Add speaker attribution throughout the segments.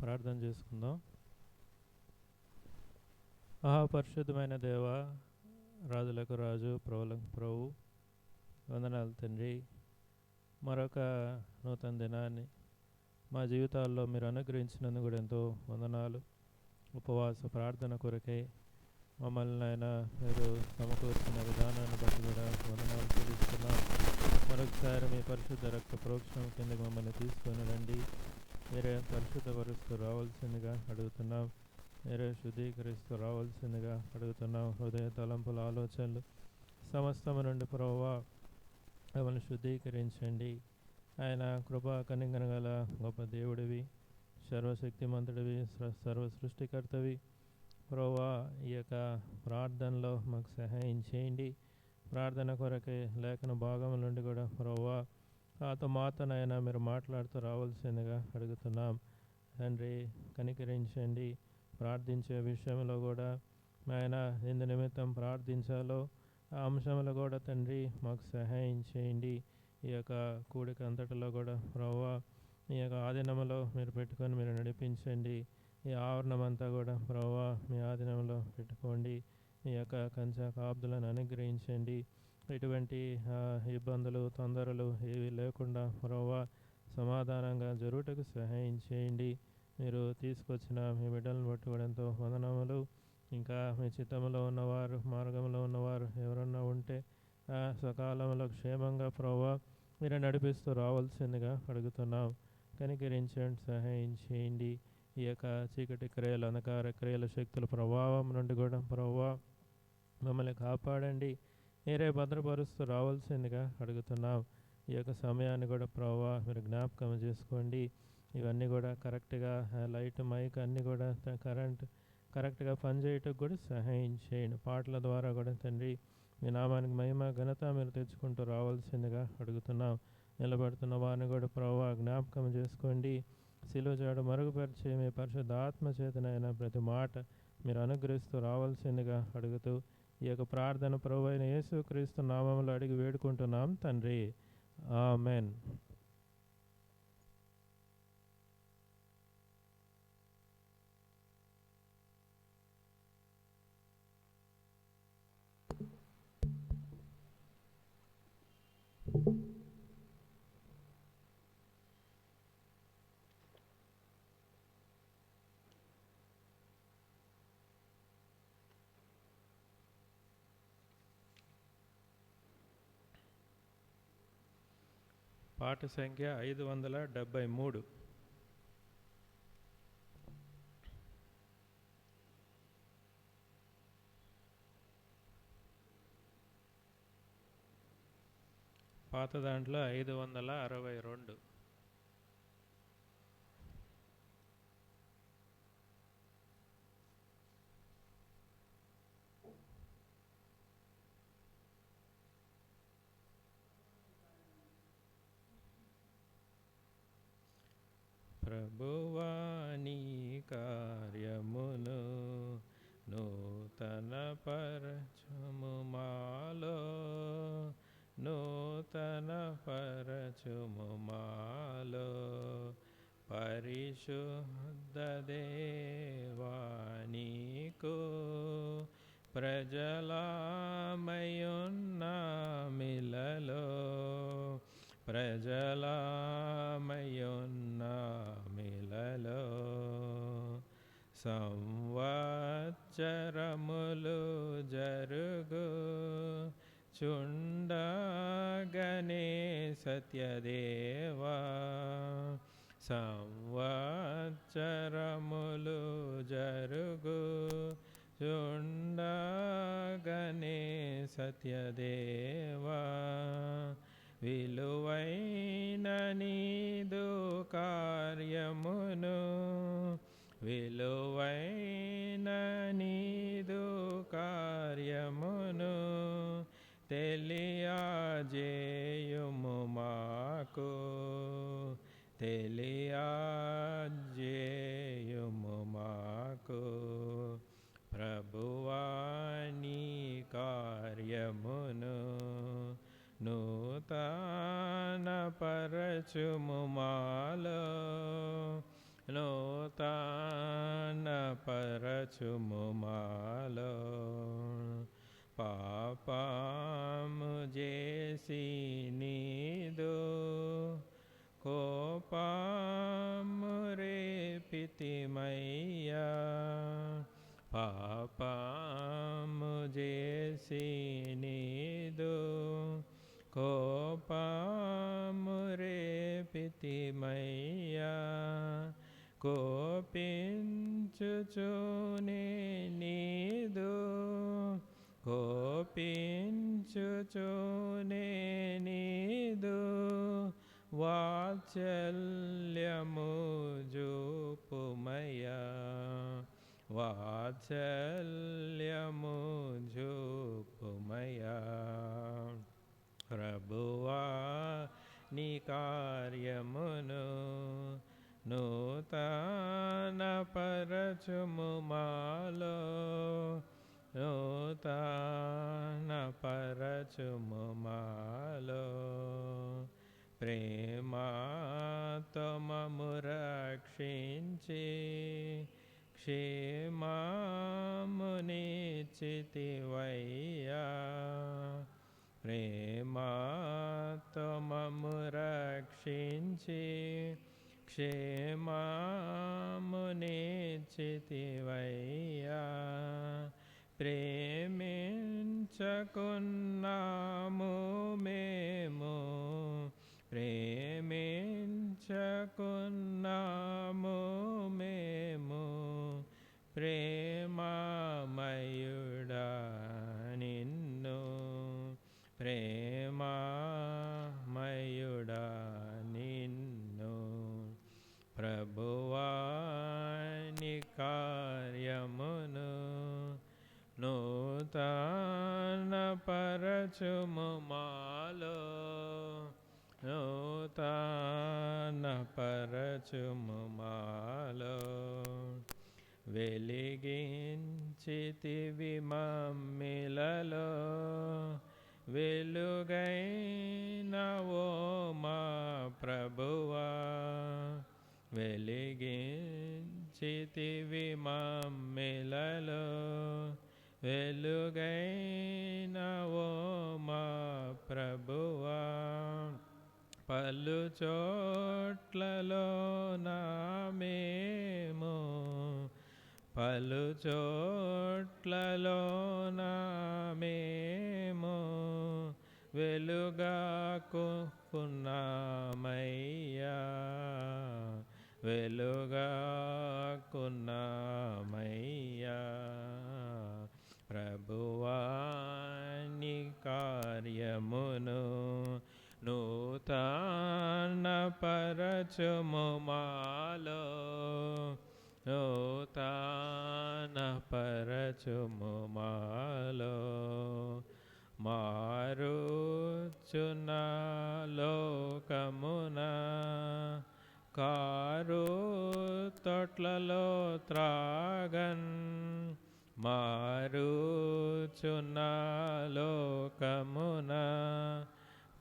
Speaker 1: ప్రార్థన చేసుకుందాం. పరిశుద్ధమైన దేవ, రాజులకు రాజు, ప్రభులకు ప్రభు, వందనాలు తండ్రి. మరొక నూతన దినాన్ని మా జీవితాల్లో మీరు అనుగ్రహించినందుకు కూడా ఎంతో వందనాలు. ఉపవాస ప్రార్థన కొరకై మమ్మల్ని ఆయన మీరు సమకూర్చిన విధానాన్ని బట్టి కూడా వందనాలు చెల్లిస్తున్నాం. మరొకసారి మీ పరిశుద్ధ రక్త ప్రోక్షణం కిందకి మమ్మల్ని తీసుకొని రండి. మీరే పరిశుద్ధపరుస్తూ రావాల్సిందిగా అడుగుతున్నాం. మీరే శుద్ధీకరిస్తూ రావాల్సిందిగా అడుగుతున్నాం. హృదయ తలంపుల ఆలోచనలు సమస్తము నుండి ప్రభువా మమ్మల్ని శుద్ధీకరించండి. ఆయన కృపా కనికర గల గొప్ప దేవుడివి, సర్వశక్తిమంతుడివి, సర్వ సృష్టికర్తవి ప్రభువా. ఈ యొక్క ప్రార్థనలో మాకు సహాయం చేయండి. ప్రార్థన కొరకే లేఖన భాగం నుండి కూడా ప్రభువా మాతోనైనా మీరు మాట్లాడుతూ రావాల్సిందిగా అడుగుతున్నాం. తండ్రి కనికరించండి. ప్రార్థించే విషయంలో కూడా ఆయన ఎందు నిమిత్తం ప్రార్థించాలో ఆ అంశంలో కూడా తండ్రి మాకు సహాయం చేయండి. ఈ యొక్క కూడిక అంతటిలో కూడా ప్రభువా ఈ యొక్క ఆధీనంలో మీరు పెట్టుకొని మీరు నడిపించండి. ఈ ఆవరణం అంతా కూడా ప్రభువా మీ ఆధీనంలో పెట్టుకోండి. ఈ యొక్క కంచె కాపుదలను అనుగ్రహించండి. ఎటువంటి ఇబ్బందులు తొందరలు ఏవి లేకుండా ప్రభువా సమాధానంగా జరుగుటకు సహాయం చేయండి. మీరు తీసుకొచ్చిన మీ బిడ్డలను బట్టి కూడా ఎంతో వందనములు. ఇంకా మీ చిత్తంలో ఉన్నవారు, మార్గంలో ఉన్నవారు ఎవరన్నా ఉంటే సకాలంలో క్షేమంగా ప్రభువా మీరు నడిపిస్తూ రావాల్సిందిగా అడుగుతున్నాం. కనికరించండి, సహాయం చేయండి. ఈ యొక్క చీకటి క్రియలు, అంధకార క్రియల శక్తుల ప్రభావం నుండి కూడా ప్రభువా మమ్మల్ని కాపాడండి. మీరే భద్రపరుస్తూ రావాల్సిందిగా అడుగుతున్నాం. ఈ యొక్క సమయాన్ని కూడా ప్రభువా మీరు జ్ఞాపకం చేసుకోండి. ఇవన్నీ కూడా కరెక్ట్గా లైట్ మైక్ అన్నీ కూడా కరెంట్ కరెక్ట్గా పనిచేయటకు కూడా సహాయం చేయండి. పాటల ద్వారా కూడా తండ్రి మీ నామానికి మహిమ ఘనత మీరు తెచ్చుకుంటూ రావాల్సిందిగా అడుగుతున్నాం. నిలబడుతున్న వారిని కూడా ప్రభువా జ్ఞాపకం చేసుకోండి. శిలువ జాడ మరుగుపరిచే మీ పరిశుద్ధ ఆత్మ చేతనైనా ప్రతి మాట మీరు అనుగ్రహిస్తూ రావాల్సిందిగా అడుగుతూ ఈ యొక్క ప్రార్థన ప్రభు అయిన యేసుక్రీస్తు నామములో అడిగి వేడుకుంటున్నాం తండ్రి, ఆమెన్. పాట సంఖ్య 573. పాత దాంట్లో 562. ప్రభువా నీ కార్యమును నూతన పరచుము మాలో, నూతన పరచుము మాలో. పరిశుద్ధ దేవా నీకు ప్రజలామయున్నామిలలో, ప్రజలామయున్నామిలలో. సంవత్సరములు జరుగు చుండగనే సత్యదేవా, సంవత్సరములు జరుగు చుండగనే సత్యదేవా. విలువైన నీదు కార్యమును, విలువైన నీదు కార్యమును తెలియజేయుము మాకు, తెలియజేయుము మాకు. ప్రభువా నీ కార్యమును నూతన పరచుము మాలో, నూతన పరచుము మాలో పాపము చేసి నీదు కోపము రేపితిమయ్యా పాపము చేసి నీదు కోపము రేపితిమయ్యా కోపించుచునే నీదు కోపించుచునే నీదు వాత్సల్యము జూపుమయ్యా వాత్సల్యము జూపుమయ్యా ప్రభువా నీ కార్యమును నూతన పరచుము మాలో నూతన పరచుము మాలో ప్రేమతో మమ్ము రక్షించి క్షేమమునిచ్చితివయ్యా ప్రేమతో మమ్ము రక్షించి క్షేమమునిచ్చితివయ్యా ప్రేమించకున్నాము మేము ప్రేమించకున్నాము మేము ప్రేమమయుడా నిన్ను ప్రేమమయుడా నిన్ను ప్రభువా నీ కార్యమును నూతన పరచుము మాలో నూతన పరచుము మాలో వెలిగించితివి మమ్మిలలో వెలుగైన ఓ మా ప్రభువా వెలిగించితివి మమ్మిలలో వెలుగైన ఓ మా ప్రభువా పలు చోట్లలో నా మేము పలు చోట్లలో నా మేము వెలుగాకున్నామయ్యా వెలుగాకున్నామయ్యా ప్రభువా నీ కార్యమును నూతన పరచుము మాలో నూతన పరచుము మాలో మారుచున్న లోకమున కారు తొట్లలో త్రాగన్ మారుచున్న లోకమున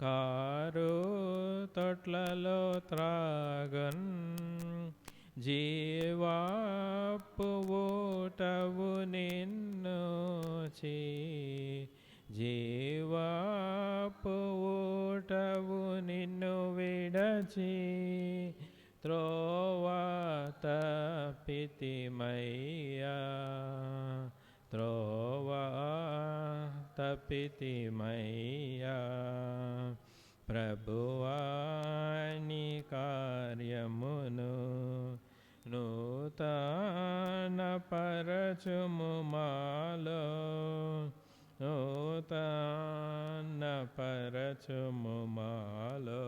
Speaker 1: కారు తొట్లలో త్రాగన్ జీవాపు ఊటవు నిన్ను జీవాపు ఊటవు నిన్ను విడచి త్రోవ తప్పితిమయ్యా త్రోవ తప్పితిమయ్యా ప్రభువా నీ కార్యమును నూతన పరచుము మాలో నూతన పరచుము మాలో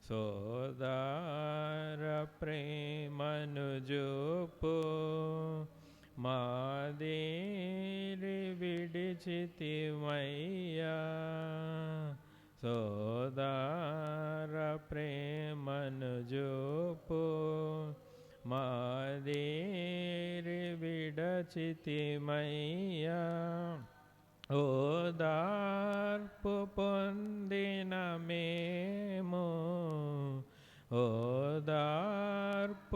Speaker 1: సోదర ప్రేమను జూపు మాదేరి విడిచితిమయ్యా సోదర ప్రేమను జూపు మాదేరి విడచితిమయ్యా ఓదార్పు పొందిన మేము ఓదార్పు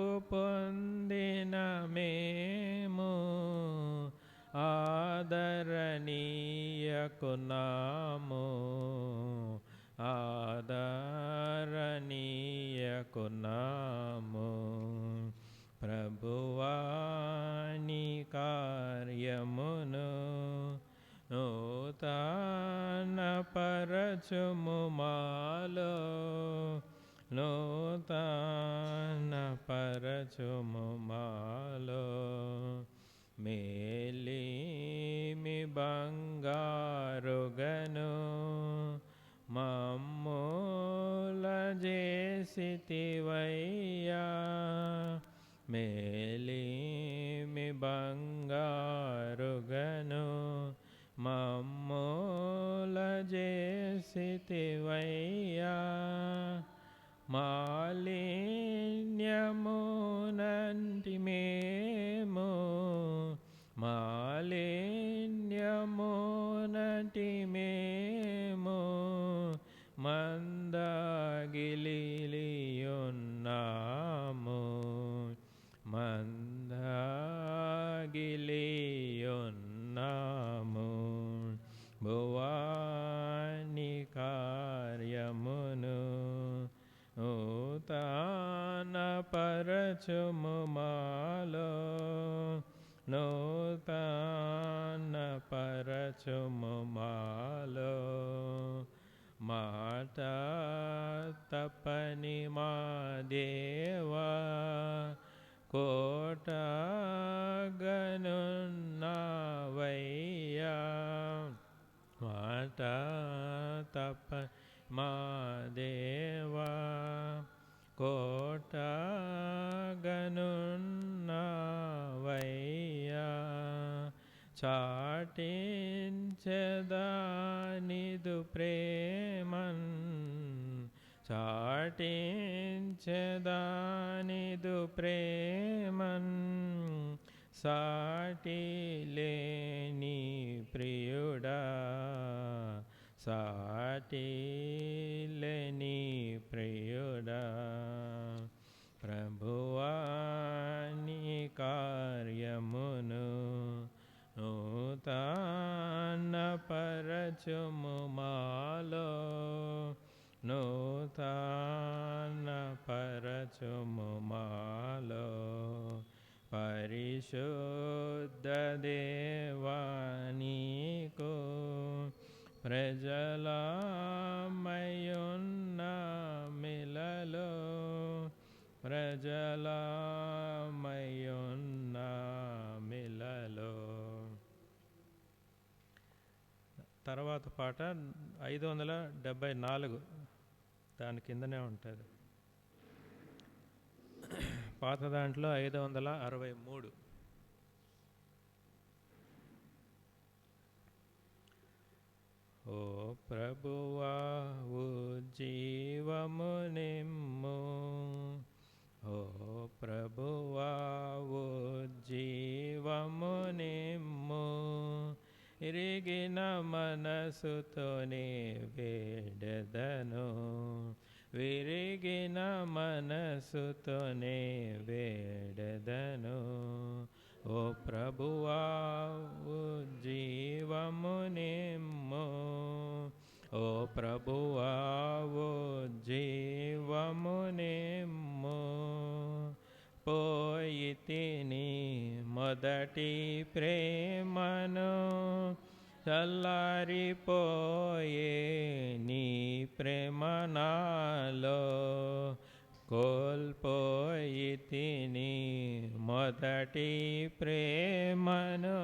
Speaker 1: వేడుకొన్నాము. ప్రభువా నీ కార్యమును నూతన పరచుము మాలో, నూతన పరచుము మాలో. మేలిమి బంగారుగను మమ్ముల చేసితివయ్యా, మేలిమి బంగారుగను మమ్ముల చేసితివయ్యా. మాలిన్యమునంటి మేము, మాలిన్యమునంటి మేము మందగిలియున్నాము, మందగిలియున్నాము. భువాని కార్యమును నూతన పరచుము మాలో, నూతన పరచుము మాలో. మాట తప్పని మా దేవా కోటగనున్నావయ్యా, మాట తప్ప మా దేవా కోటగనున్నావయ్యా. చాటించెదానిదు ప్రేమన్, చాటించెదానిదు ప్రేమన్, సాటి లేని ప్రియుడా, సాటి లేని ప్రియుడా. ప్రభువా నీ కార్యమును నూతన పరచుము మాలో, నూతన పరచుము మాలో. పరిశుద్ధ దేవా నీకు ప్రజలమయున్న మిలలో, ప్రజలమయున్న మిలలో. తర్వాత పాట 574, దాని కిందనే ఉంటుంది. పాత దాంట్లో 563. ఓ ప్రభువా ఉజ్జీవము నిమ్ము, ఓ ప్రభువా ఉజ్జీవము నిమ్ము. ఇరిగిన మనసుతోనే వేడెదను, విరిగిన మనసుతోనే వేడెదను. ఓ ప్రభువా ఉజ్జీవము నిమ్ము, ఓ ప్రభువా ఉజ్జీవము నిమ్ము. పోయితిని మొదటి ప్రేమను, చల్లారిపోయే నీ ప్రేమ నాలో. కోల్పోయితిని మొదటి ప్రేమను,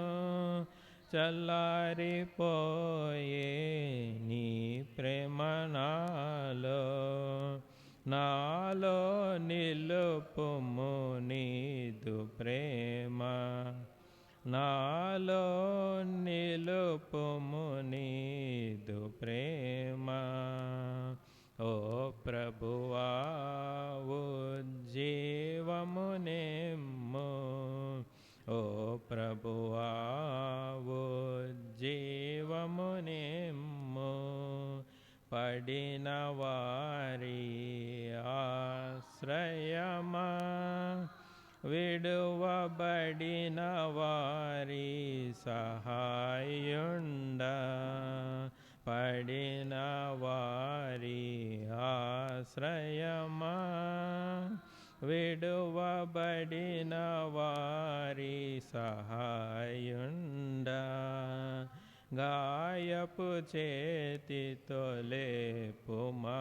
Speaker 1: చల్లారిపోయే నీ ప్రేమ నాలో. నాలో నిలుపుము నీదు ప్రేమ, నాలో నిలుపుము నీదు ప్రేమ. ఓ ప్రభువా ఉజ్జీవము నిమ్ము, ఓ ప్రభువా ఉజ్జీవము నిమ్ము. పడిన వారి ఆశ్రయమా, విడువబడిన వారి సహాయుండా. పడిన వారి ఆశ్రయమా, విడువబడిన వారి సహాయుండా, గాయపు చేతితో లేపుమా,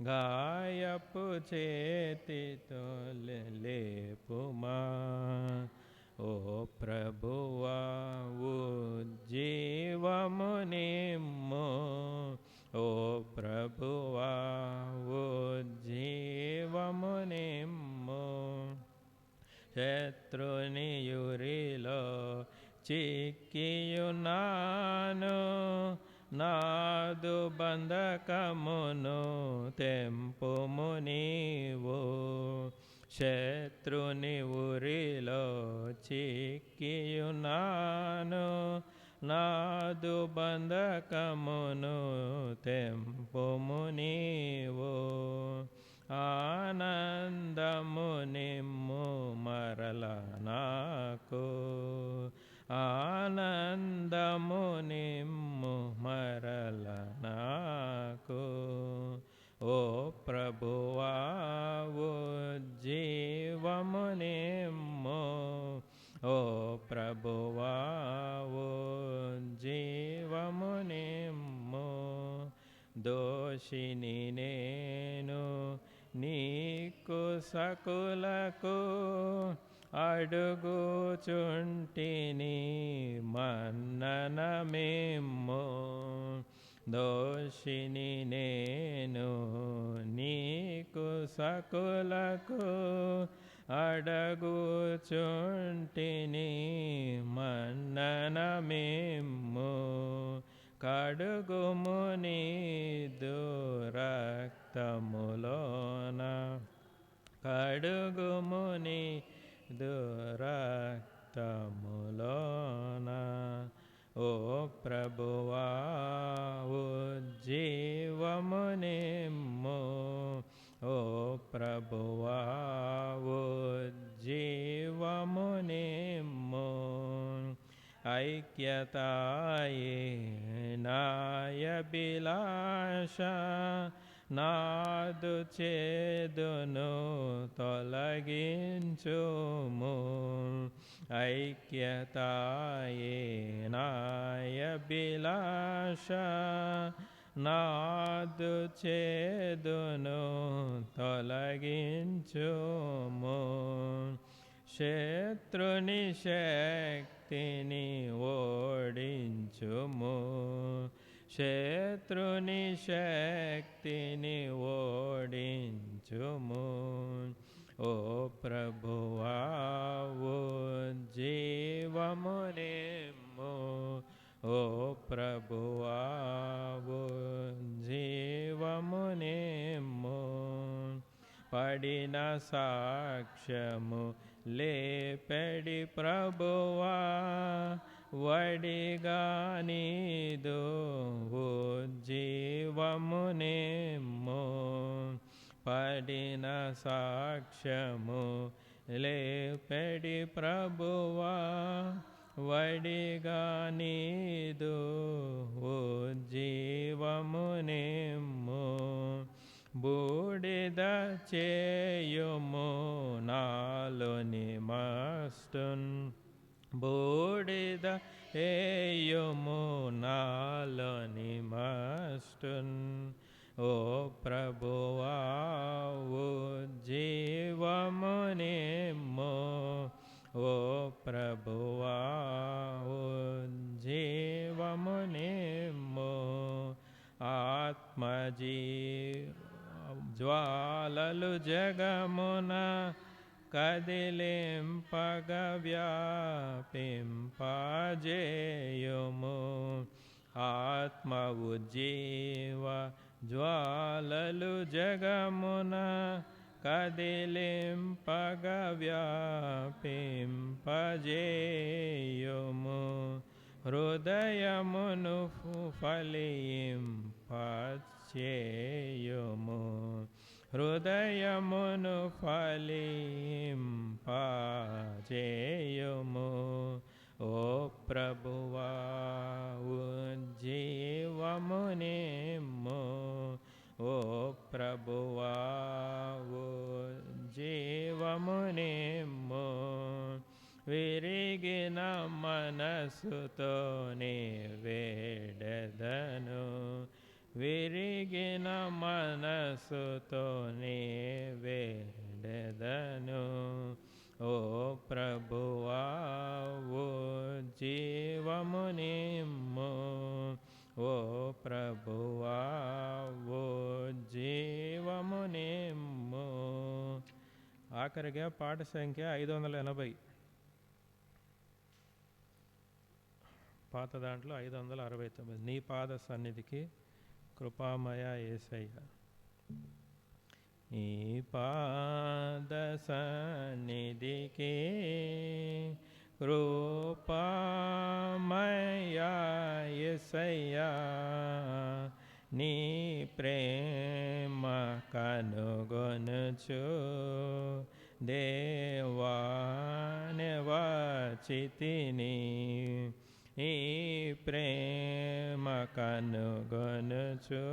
Speaker 1: గాయపు చేతితో లేపుమా. ఓ ప్రభువా ఉజ్జీవము నిమ్ము, ఓ ప్రభువా ఉజ్జీవము నిమ్ము. శత్రుని యురిలో చిక్కియున్నాను, నాదు బంధకమును తెంపుము నీవు. శత్రుని ఊరిలో చిక్కియున్నాను, నాదు బంధకమును తెంపుము నీవు. ఆనందము నిమ్ము మరల నాకు, ఆనందము నిమ్ము మరల నాకు. ఓ ప్రభువా ఉజ్జీవము నిమ్ము, ఓ ప్రభువా ఉజ్జీవము నిమ్ము. దోషిని నేను నీకు సకులకు అడుగుచుంటిని మన్ననమిమ్ము. దోషిని నేను నీకు సకులకు అడుగుచుంటిని మన్ననమిమ్ము. కడుగుము నీదు రక్తములోన, కడుగుము నీదు రక్తములోన. ఓ ప్రభువా ఉజ్జీవము నిమ్ము, ఓ ప్రభువా ఉజ్జీవము నిమ్ము. ఐక్యతాయే నాయభిలాష, నాదు చేదును తొలగించుము. ఐక్యతాయే నాయభిలాష, నాదు చేదును తొలగించుము. శత్రుని శక్తిని ఓడించుము, శత్రుని శక్తిని ఓడించుము. ఓ ప్రభువా ఉజ్జీవము నిమ్ము, ఓ ప్రభువా ఉజ్జీవము నిమ్ము. పడిన సాక్ష్యము లేపెడి ప్రభువా, వడిగా నీదు ఉజ్జీవము నిమ్ము. పడిన సాక్ష్యము లేపెడి ప్రభువా, వడిగా నీదు ఉజ్జీవము నిమ్ము. బూడిద చేయుము నాలోని మస్తున్, బూడిద చేయుము నాలోని మస్తున్. ఓ ప్రభువా ఉజ్జీవము నిమ్ము, ఓ ప్రభువా ఉజ్జీవము నిమ్ము. ఆత్మజీ జ్వాలలు జగమున కదిలింపగ వ్యాపింపజేయుము. ఆత్మ ఉజ్జీవ జ్వాలలు జగమున కదిలింపగ వ్యాపింపజేయుము. హృదయమును ఫలింపచేయుము, హృదయమును ఫలింపచేయుము. ఓ ప్రభువా ఉజ్జీవము నిమ్ము, ఓ ప్రభువా ఓ జీవమునిమ్ము, విరిగిన మనసుతోనే వేడెదను, విరిగిన మనసుతోనే వేడెదను. ఓ ప్రభువా ఓ జీవమునిమ్ము, ఓ ప్రభువా ఓ జీవమునిమ్ము. ఆఖరిగా పాట సంఖ్య 580. పాత దాంట్లో 569. నీ పాద సన్నిధికి కృపామయ యేసయ్య. నీ పాద సన్నిధికి కృపామయ యేసయ్య, నీ ప్రేమ కనుగొనుచు దేవానే వచ్చితిని, ఈ ప్రేమ కనుగొనుచు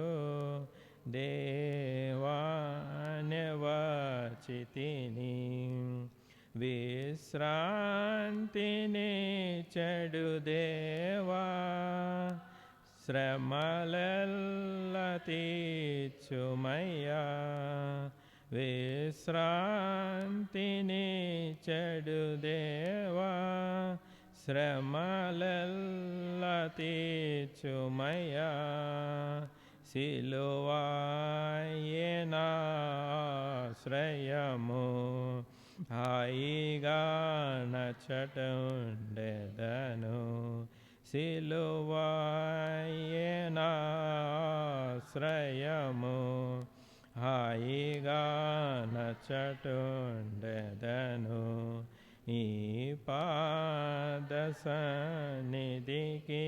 Speaker 1: దేవానే వచ్చితిని. విశ్రాంతిని చెడు దేవా, శ్రమలెల్ల తీర్చుమయ్యా, విశ్రాంతిని చెడు దేవా, శ్రమలెల్ల తీర్చుమయ్యా. సిలువాయే నా ఆశ్రయము, హాయిగా నచ్చటుండెదను, సిలువాయే నా ఆశ్రయము, హాయిగా నచ్చటుండెదను. ఈ పాద సన్నిధికి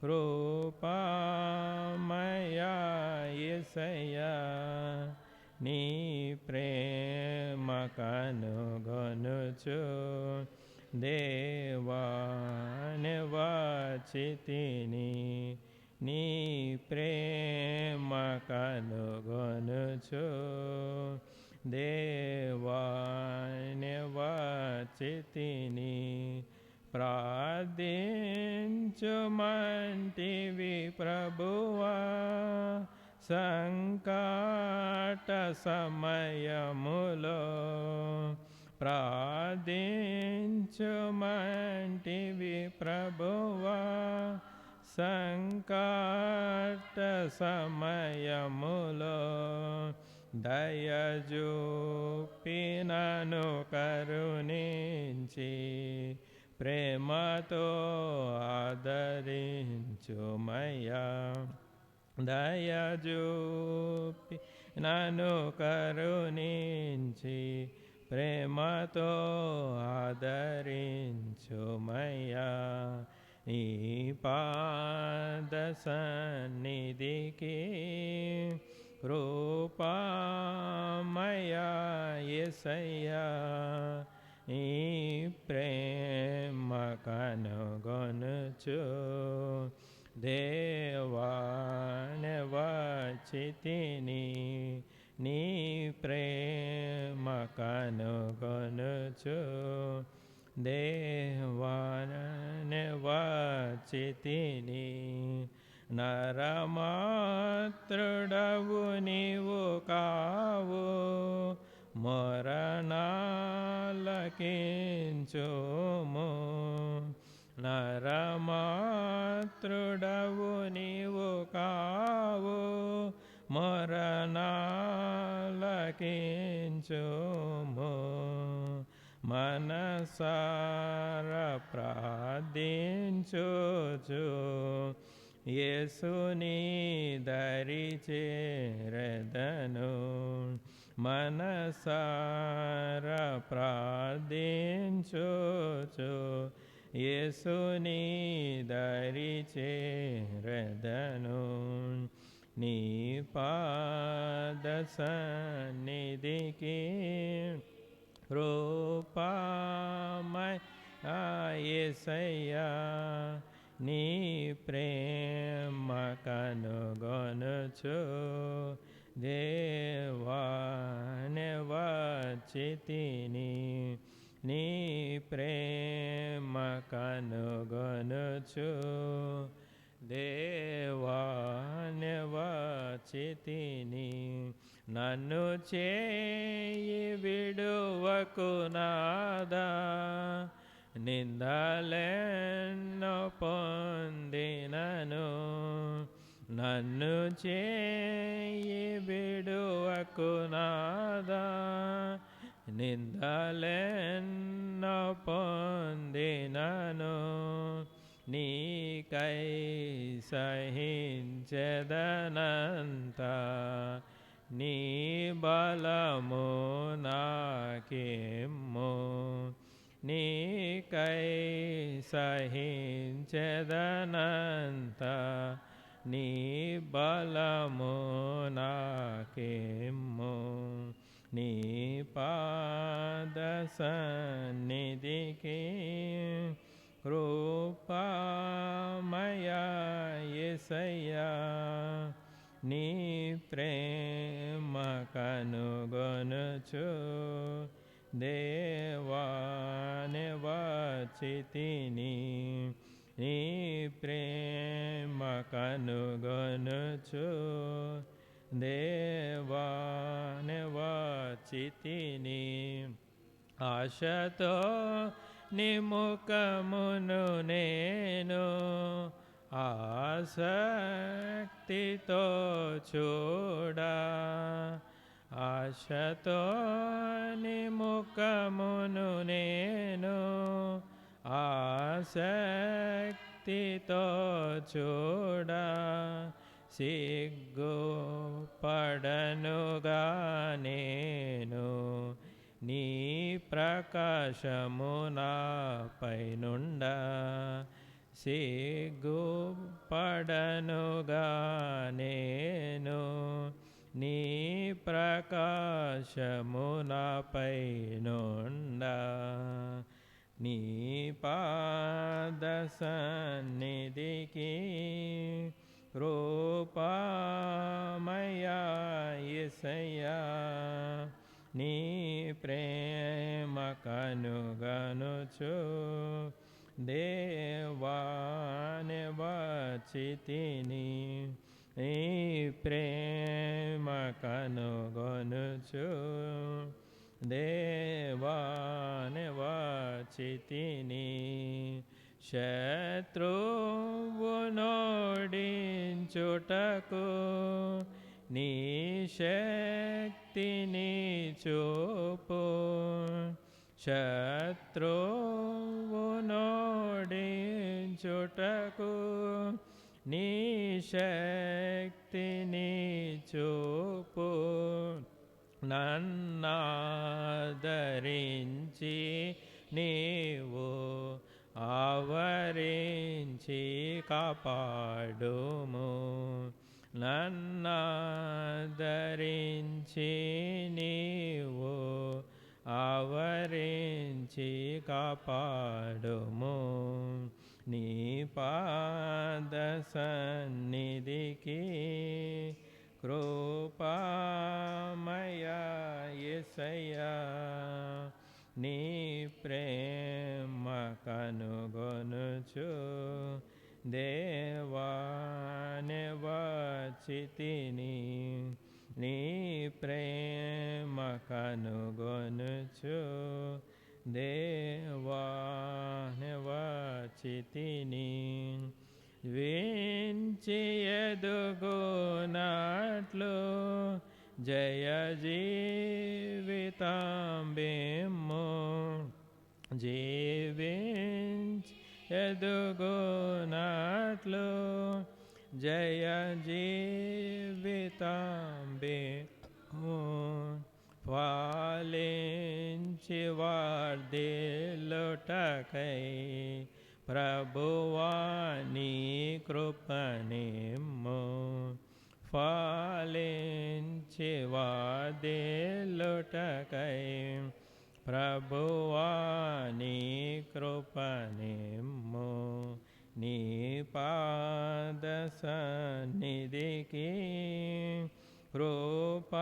Speaker 1: కృపామయ యేసయ్య, నీ ప్రేమ కనుగొనుచు దేవానే వచ్చితిని, నీ ప్రేమ కనుగొనుచు దేవానే వచ్చితిని. ప్రార్థించుమంటివి ప్రభువా, సంకట సమయములో ప్రార్థించుమంటివి ప్రభువా, సంకట సమయములో దయచూపి నన్ను కరుణించి ప్రేమతో ఆదరించుమయ్యా, దయచూపి నన్ను కరుణించి ప్రేమతో ఆదరించుమయ్యా. ఈ పాద సన్నిధికి కృపామయ యేసయ్య, ఈ ప్రేమ కనుగొనుచు దేవానే వచ్చితిని, నీ ప్రేమ కనుగొనుచు దేవానే వచ్చితిని. నరమాత్రుడవు నీవు కావు, మొరనాలకించుము, నరమాత్రుడవు నీవు కావు, మొరనాలకించుము. మనసార ప్రార్థించుచు యేసుని దరి చేరెదను, మనసార ప్రార్థించుచు యేసుని దరి చేరెదను. నీ పాద సన్నిధికి కృపామయ యేసయ్య, నీ ప్రేమ కనుగొనుచు దేవానే వచ్చితిని. నీ ప్రేమ కనుగొనుచు దేవానే వచ్చితిని. నన్ను చేయి విడువకు నాదా, నిందలెన్నో పొందినను. నన్ను చేయి విడువకు నాదా, నిందలెన్నో పొందినను. నీకై సహించెదనంత, నీ బలము నాకిమ్ము. నీకై సహించెదనంత, నీ బలము నాకిమ్ము. నీ పాద సన్నిధికి కృపామయా యేసయ్యా, నీ ప్రేమ కనుగొనుచు దేవానే వచ్చితిని. నీ ప్రేమ కనుగొనుచు దేవానే వచ్చితిని. ఆశతో నీ ముఖమును నేను ఆసక్తితో చూడా. ఆశతో నీ ముఖమును నేను ఆసక్తితో చూడా. సిగ్గుపడనుగా నేను, నీ ప్రకాశము నాపై నుండా. సిగ్గుపడనుగా నేను, నీ ప్రకాశము నాపై నుండా. నీ పాద సన్నిధికి కృపామయా యేసయ్యా, నీ ప్రేమ కనుగొనుచు దేవానే వచ్చితిని. నీ ప్రేమ కనుగొనుచు దేవానే వచ్చితిని. శత్రువునోడించుటకు నీ శక్తిని చూపు. శత్రువునోడించుటకు నీ శక్తిని చూపు. నన్నాదరించి నీవు ఆవరించి కాపాడుము. నన్నాదరించి నీవు ఆవరించి కాపాడుము. నీ పాద సన్నిధికి కృపామయా యేసయ్యా, నీ ప్రేమ కనుగొనుచు దేవానే వచ్చితిని. నీ ప్రేమ కనుగొనుచు దేవానే వచ్చితిని. వించి ఎదుగునట్లు జయ జీవితాంబిమ్ము. జీవించి ఎదుగునట్లు జయ జీవితాంబిమ్ము. ఫలించి వర్ధిల్లుటకై ప్రభువా నీ కృపనిమ్ము. ఫలించి వర్ధిల్లుటకై ప్రభువా నీ కృపనిమ్ము. నీ పాద సన్నిధికి కృపామయా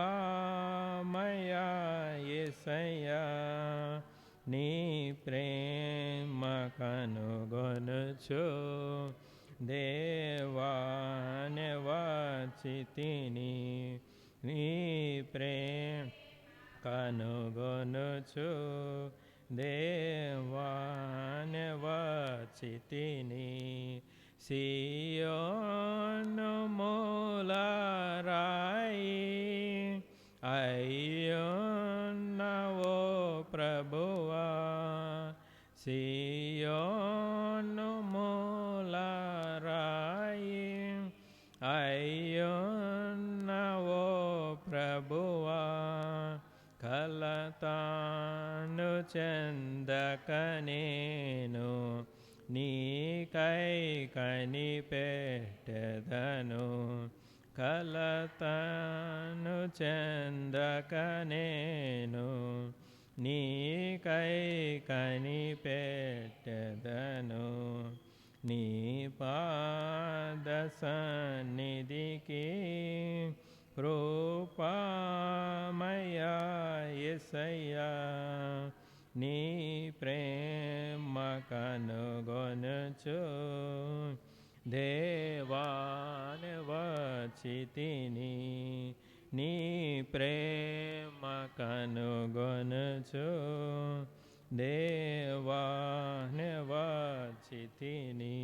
Speaker 1: యేసయ్యా నీ ప్రేమ కనుగొనుచు దేవాని వచ్చితిని నీ ప్రేమ కనుగొనుచు దేవాని వచ్చితిని సియోను మూలరాయి అయ్యున్నవో ప్రభువా సియోను మూలరాయి అయ్యున్నవో ప్రభువా కలతాను చెందక నేను నీకై కనిపెట్టెదను కలతాను చెందక నేను నీకై కనిపెట్టెదను నీ పాద సన్నిధికి కృపామయా యేసయ్యా నీ ప్రేమ కనుగొనుచు దేవాని వచ్చితిని నీ ప్రేమ కనుగొనుచు దేవాని వచ్చితిని.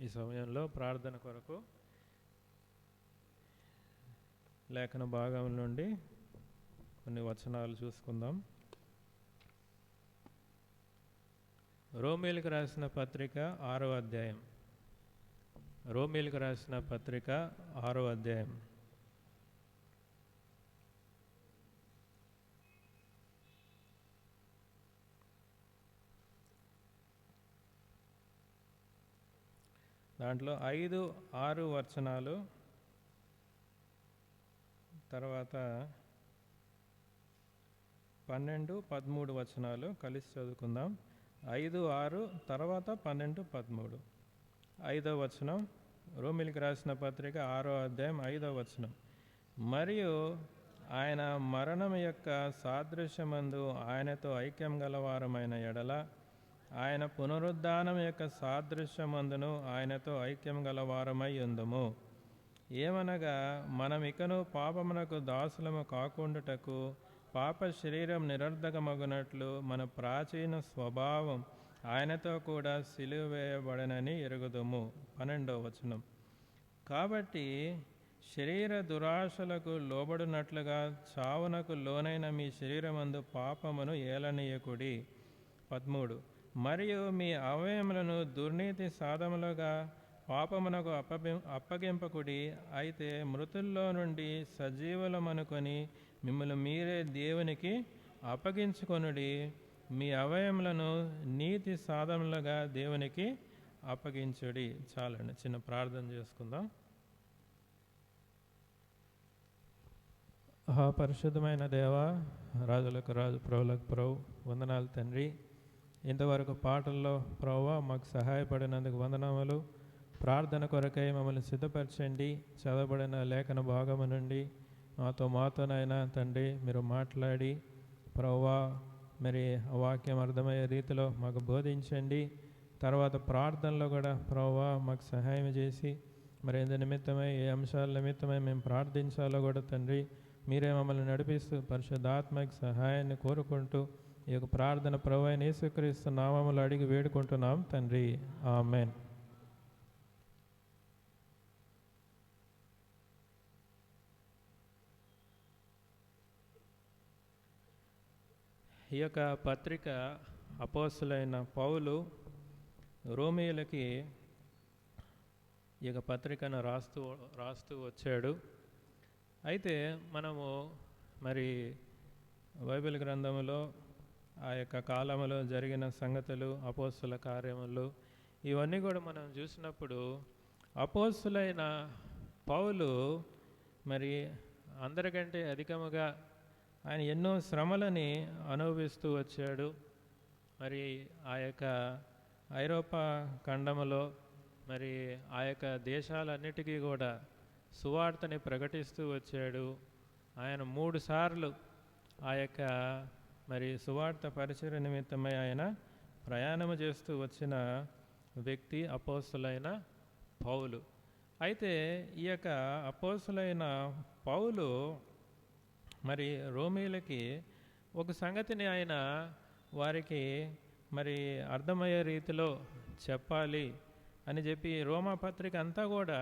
Speaker 1: ఈ సమయంలో ప్రార్థన కొరకు లేఖన భాగం నుండి కొన్ని వచనాలు చూసుకుందాం. రోమీయులకు రాసిన పత్రిక 6వ అధ్యాయం. రోమీయులకు రాసిన పత్రిక 6వ అధ్యాయం. దాంట్లో 5, 6 వచనాలు, తర్వాత 12, 13 వచనాలు కలిసి చదువుకుందాం. 5, 6 తర్వాత 12, 13. 5వ వచనం, రోమీయులకు రాసిన పత్రిక 6వ అధ్యాయం 5వ వచనం. మరియు ఆయన మరణం యొక్క సాదృశ్యమందు ఆయనతో ఐక్యం గలవారమైన ఎడల ఆయన పునరుద్ధానం యొక్క సాదృశ్యమందును ఆయనతో ఐక్యం గలవారమై ఉందుము. ఏమనగా మనమికను పాపమునకు దాసులము కాకుండుటకు పాప శరీరం నిరర్ధకమగునట్లు మన ప్రాచీన స్వభావం ఆయనతో కూడా సిలువ వేయబడనని ఎరుగుదుము. 12వ వచనం. కాబట్టి శరీర దురాశలకు లోబడినట్లుగా చావునకు లోనైన మీ శరీరమందు పాపమును ఏలనీయకుడి. 13. మరియు మీ అవయములను దుర్నీతి సాధములుగా పాపమునకు అప్పగింపకుడి. అయితే మృతుల్లో నుండి సజీవులమనుకొని మిమ్మల్ని మీరే దేవునికి అప్పగించుకొనుడి. మీ అవయములను నీతి సాధములుగా దేవునికి అప్పగించుడి. చాలండి, చిన్న ప్రార్థన చేసుకుందాం. పరిశుద్ధమైన దేవా, రాజులకు రాజు, ప్రభులకు ప్రభు, వందనాలు తండ్రి. ఇంతవరకు పాటల్లో ప్రభువా మాకు సహాయపడినందుకు వందనములు. ప్రార్థన కొరకై మమ్మల్ని సిద్ధపరచండి. చదవబడిన లేఖన భాగము నుండి మాతోనైనా తండ్రి మీరు మాట్లాడి ప్రభువా మరి ఆ వాక్యం అర్థమయ్యే రీతిలో మాకు బోధించండి. తర్వాత ప్రార్థనలో కూడా ప్రభువా మాకు సహాయం చేసి మరి ఎందు నిమిత్తమై ఏ అంశాల నిమిత్తమై మేము ప్రార్థించాలో కూడా తండ్రి మీరే మమ్మల్ని నడిపిస్తూ పరిశుద్ధాత్మక సహాయాన్ని కోరుకుంటూ ఈ యొక్క ప్రార్థన ప్రభువైన యేసుక్రీస్తు నామములో అడిగి వేడుకుంటున్నాం తండ్రి, ఆమేన్. ఈ యొక్క పత్రిక అపోస్తలుడైన పౌలు రోమీయులకి ఈ యొక్క పత్రికను రాస్తూ వచ్చాడు. అయితే మనము మరి బైబిల్ గ్రంథములో ఆ యొక్క కాలంలో జరిగిన సంగతులు, అపోస్తల కార్యములు ఇవన్నీ కూడా మనం చూసినప్పుడు అపోస్తలుడైన పౌలు మరి అందరికంటే అధికముగా ఆయన ఎన్నో శ్రమలని అనుభవిస్తూ వచ్చాడు. మరి ఆ యొక్క ఐరోపా ఖండములో మరి ఆ యొక్క దేశాలన్నిటికీ కూడా సువార్తని ప్రకటిస్తూ వచ్చాడు. ఆయన 3 సార్లు ఆ యొక్క మరి సువార్త పరిచర్య నిమిత్తమై ఆయన ప్రయాణము చేస్తూ వచ్చిన వ్యక్తి అపోస్తులైన పౌలు. అయితే ఈ యొక్క అపోస్తులైన పౌలు మరి రోమీలకి ఒక సంగతిని ఆయన వారికి మరి అర్థమయ్యే రీతిలో చెప్పాలి అని చెప్పి రోమా పత్రిక అంతా కూడా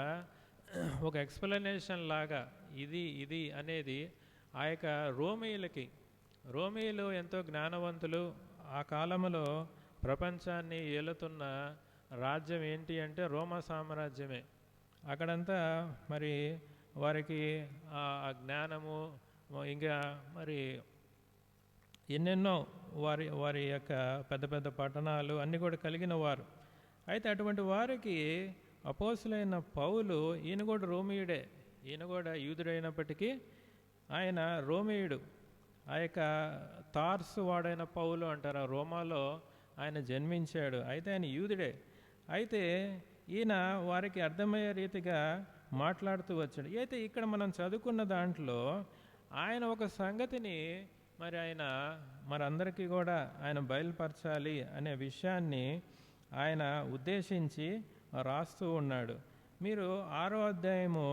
Speaker 1: ఒక ఎక్స్ప్లెనేషన్ లాగా ఇది అనేది ఆ యొక్క రోమీయులు ఎంతో జ్ఞానవంతులు. ఆ కాలంలో ప్రపంచాన్ని ఏలుతున్న రాజ్యం ఏంటి అంటే రోమా సామ్రాజ్యమే. అక్కడంతా మరి వారికి ఆ జ్ఞానము ఇంకా మరి ఎన్నెన్నో వారి యొక్క పెద్ద పెద్ద పట్టణాలు అన్నీ కూడా కలిగిన వారు. అయితే అటువంటి వారికి అపోస్తులైన పౌలు, ఈయన కూడా రోమీయుడే, ఈయన కూడా యూదుడైనప్పటికీ ఆయన రోమీయుడు. ఆ యొక్క తార్సు వాడైన పౌలు అంటారు, ఆ రోమాలో ఆయన జన్మించాడు. అయితే ఆయన యూదుడే. అయితే ఈయన వారికి అర్థమయ్యే రీతిగా మాట్లాడుతూ వచ్చాడు. అయితే ఇక్కడ మనం చదువుకున్న దాంట్లో ఆయన ఒక సంగతిని మరి ఆయన మనందరికీ కూడా ఆయన బయలుపరచాలి అనే విషయాన్ని ఆయన ఉద్దేశించి రాస్తూ ఉన్నాడు. మీరు 6వ అధ్యాయము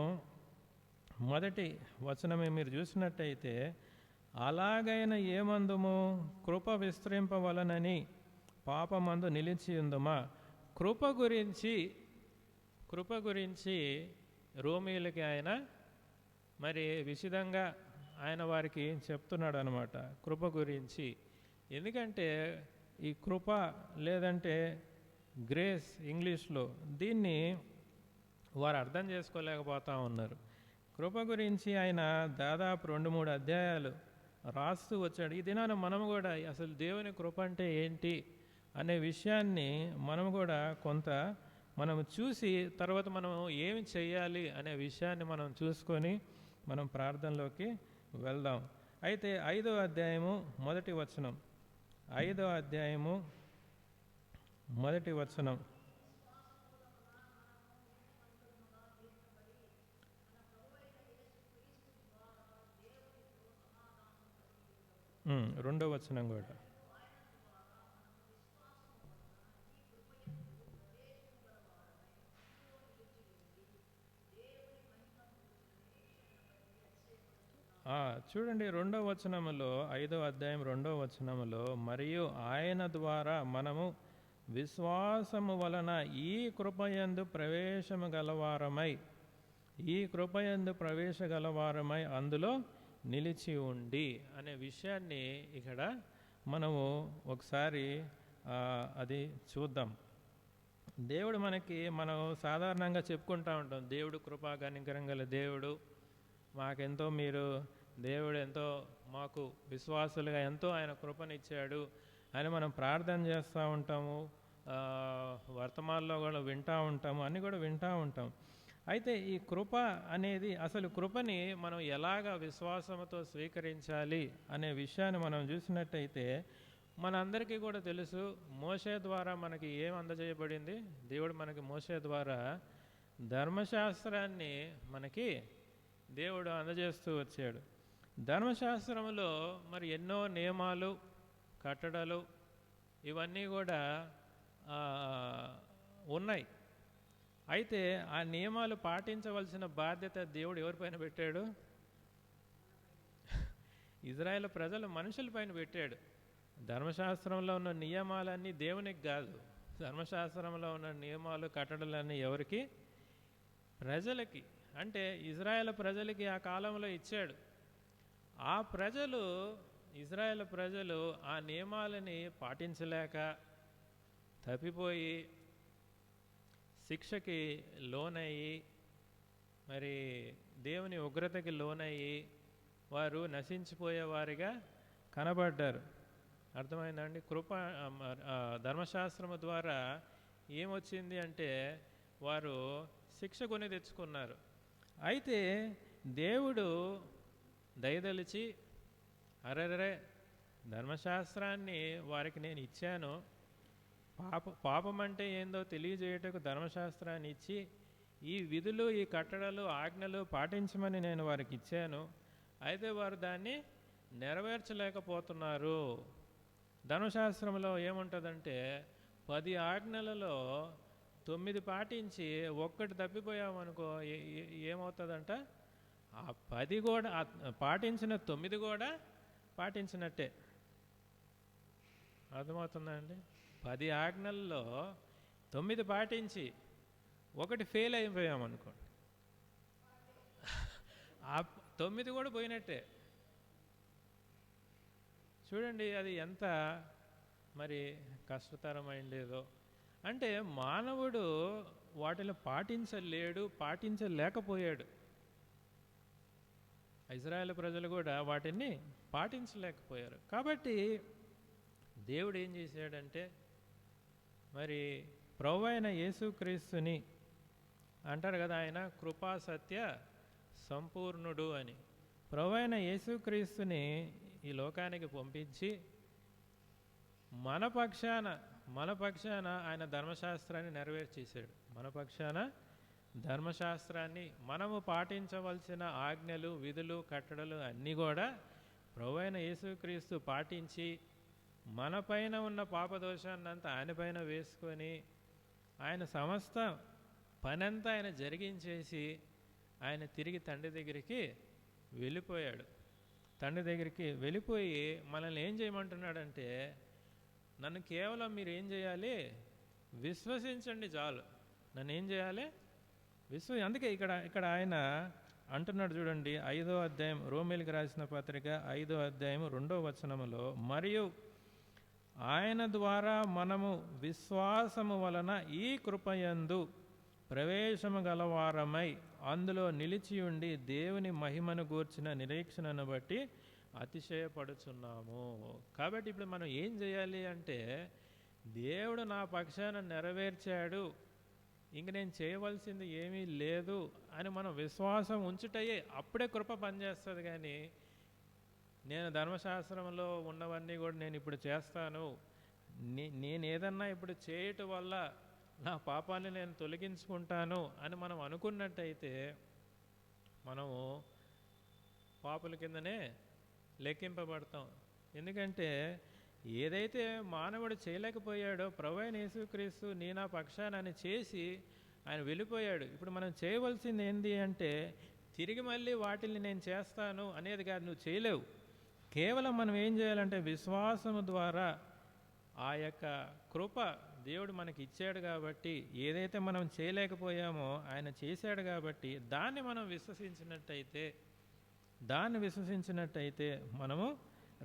Speaker 1: 1వ వచనమే మీరు చూసినట్టయితే, అలాగైన ఏమందుము కృప విస్తరింపవలనని పాపమందు నిలిచి ఉందుమా. కృప గురించి రోమీలకి ఆయన మరి విశదంగా ఆయన వారికి చెప్తున్నాడు అనమాట, కృప గురించి. ఎందుకంటే ఈ కృప లేదంటే గ్రేస్ ఇంగ్లీష్లో, దీన్ని వారు అర్థం చేసుకోలేకపోతూ ఉన్నారు. కృప గురించి ఆయన దాదాపు 2-3 అధ్యాయాలు రాస్తూ వచ్చాడు. ఈ దినాన మనము కూడా అసలు దేవుని కృప అంటే ఏంటి అనే విషయాన్ని మనము కూడా కొంత మనం చూసి తర్వాత మనం ఏమి చేయాలి అనే విషయాన్ని మనం చూసుకొని మనం ప్రార్థనలోకి వెళ్దాం. అయితే 5వ అధ్యాయము 1వ వచనం, 5వ అధ్యాయము 1వ వచనం. రెండవ వచనం కూడా. చూడండి 2వ వచనములో, 5వ అధ్యాయం 2వ వచనములో, మరియు ఆయన ద్వారా మనము విశ్వాసము వలన ఈ కృపయందు ప్రవేశము గలవారమై అందులో నిలిచి ఉండి అనే విషయాన్ని ఇక్కడ మనము ఒకసారి అది చూద్దాం. దేవుడు మనం సాధారణంగా చెప్పుకుంటూ ఉంటాం, దేవుడు కృపా కనికరం గల దేవుడు, మాకెంతో దేవుడు ఎంతో మాకు విశ్వాసులుగా ఎంతో ఆయన కృపనిచ్చాడు అని మనం ప్రార్థన చేస్తూ ఉంటాము. వర్తమానంలో కూడా వింటూ ఉంటాము, అన్నీ కూడా వింటూ ఉంటాం. అయితే ఈ కృప అనేది, అసలు కృపని మనం ఎలాగ విశ్వాసంతో స్వీకరించాలి అనే విషయాన్ని మనం చూసినట్టయితే మనందరికీ కూడా తెలుసు, మోషే ద్వారా మనకి ఏం అందజేయబడింది. దేవుడు మనకి మోషే ద్వారా ధర్మశాస్త్రాన్ని మనకి దేవుడు అందజేస్తూ వచ్చాడు. ధర్మశాస్త్రంలో మరి ఎన్నో నియమాలు, కట్టడలు ఇవన్నీ కూడా ఉన్నాయి. అయితే ఆ నియమాలు పాటించవలసిన బాధ్యత దేవుడు ఎవరిపైన పెట్టాడు? ఇజ్రాయేల్ ప్రజలు మనుషులపైన పెట్టాడు. ధర్మశాస్త్రంలో ఉన్న నియమాలన్నీ దేవునికి కాదు, ధర్మశాస్త్రంలో ఉన్న నియమాలు కట్టడలన్నీ ఎవరికి? ప్రజలకి. అంటే ఇజ్రాయేల్ ప్రజలకి ఆ కాలంలో ఇచ్చాడు. ఆ ఇజ్రాయేల్ ప్రజలు ఆ నియమాలని పాటించలేక తప్పిపోయి శిక్షకి లోనయ్యి మరి దేవుని ఉగ్రతకి లోనయ్యి వారు నశించిపోయేవారిగా కనబడ్డారు. అర్థమైందండి? ధర్మశాస్త్రము ద్వారా ఏమొచ్చింది అంటే వారు శిక్ష కొని తెచ్చుకున్నారు. అయితే దేవుడు దయదలిచి, అరెరే ధర్మశాస్త్రాన్ని వారికి నేను ఇచ్చాను, పాపం అంటే ఏందో తెలియజేయటకు ధర్మశాస్త్రాన్ని ఇచ్చి ఈ విధులు, ఈ కట్టడలు, ఆజ్ఞలు పాటించమని నేను వారికి ఇచ్చాను. అయితే వారు దాన్ని నెరవేర్చలేకపోతున్నారు. ధర్మశాస్త్రంలో ఏముంటుందంటే 10 ఆజ్ఞలలో 9 పాటించి ఒక్కటి తప్పిపోయామనుకో ఏమవుతుందంట, ఆ 10 కూడా పాటించిన 9 కూడా పాటించినట్టే. అర్థమవుతుందా అండి? 10 ఆజ్ఞల్లో 9 పాటించి ఒకటి ఫెయిల్ అయిపోయామనుకోండి, ఆ 9 కూడా పోయినట్టే. చూడండి అది ఎంత మరి కష్టతరమైందేదో. అంటే మానవుడు వాటిని పాటించలేకపోయాడు. ఇజ్రాయేల్ ప్రజలు కూడా వాటిని పాటించలేకపోయారు. కాబట్టి దేవుడు ఏం చేశాడంటే, మరి ప్రభువైన యేసుక్రీస్తుని అంటారు కదా, ఆయన కృపా సత్య సంపూర్ణుడు అని. ప్రభువైన యేసుక్రీస్తుని ఈ లోకానికి పంపించి మన పక్షాన ఆయన ధర్మశాస్త్రాన్ని నెరవేర్చేశాడు. మన పక్షాన ధర్మశాస్త్రాన్ని, మనము పాటించవలసిన ఆజ్ఞలు, విధులు, కట్టడలు అన్నీ కూడా ప్రభువైన యేసుక్రీస్తు పాటించి మన పైన ఉన్న పాపదోషాన్నంతా ఆయన పైన వేసుకొని ఆయన సమస్త పనంతా ఆయన జరిగించేసి ఆయన తిరిగి తండ్రి దగ్గరికి వెళ్ళిపోయాడు. తండ్రి దగ్గరికి వెళ్ళిపోయి మనల్ని ఏం చేయమంటున్నాడంటే, నన్ను కేవలం మీరు ఏం చేయాలి, విశ్వసించండి చాలు. నన్ను ఏం చేయాలి, అందుకే ఇక్కడ ఆయన అంటున్నాడు చూడండి, 5వ అధ్యాయం, రోమీయులకు రాసిన పత్రిక 5వ అధ్యాయం 2వ వచనములో, మరియు ఆయన ద్వారా మనము విశ్వాసము వలన ఈ కృపయందు ప్రవేశము గలవారమై అందులో నిలిచియుండి దేవుని మహిమను గూర్చిన నిరీక్షణను బట్టి అతిశయపడుచున్నాము. కాబట్టి ఇప్పుడు మనం ఏం చేయాలి అంటే, దేవుడు నా పక్షాన నెరవేర్చాడు, ఇంక నేను చేయవలసింది ఏమీ లేదు అని మనం విశ్వాసం ఉంచుటయే అప్పుడే కృప పనిచేస్తుంది. కానీ నేను ధర్మశాస్త్రంలో ఉన్నవన్నీ కూడా నేను ఇప్పుడు చేస్తాను, నేను ఏదన్నా ఇప్పుడు చేయటం వల్ల నా పాపాన్ని నేను తొలగించుకుంటాను అని మనం అనుకున్నట్టయితే మనము పాపుల కిందనే లెక్కింపబడతాం. ఎందుకంటే ఏదైతే మానవుడు చేయలేకపోయాడో ప్రభువైన యేసుక్రీస్తు నీ నా పక్షాన్ని చేసి ఆయన వెళ్ళిపోయాడు. ఇప్పుడు మనం చేయవలసింది ఏంటి అంటే, తిరిగి మళ్ళీ వాటిని నేను చేస్తాను అనేది కాదు, నువ్వు చేయలేవు. కేవలం మనం ఏం చేయాలంటే విశ్వాసము ద్వారా ఆ యొక్క కృప దేవుడు మనకి ఇచ్చాడు కాబట్టి, ఏదైతే మనం చేయలేకపోయామో ఆయన చేశాడు కాబట్టి దాన్ని మనం విశ్వసించినట్టయితే మనము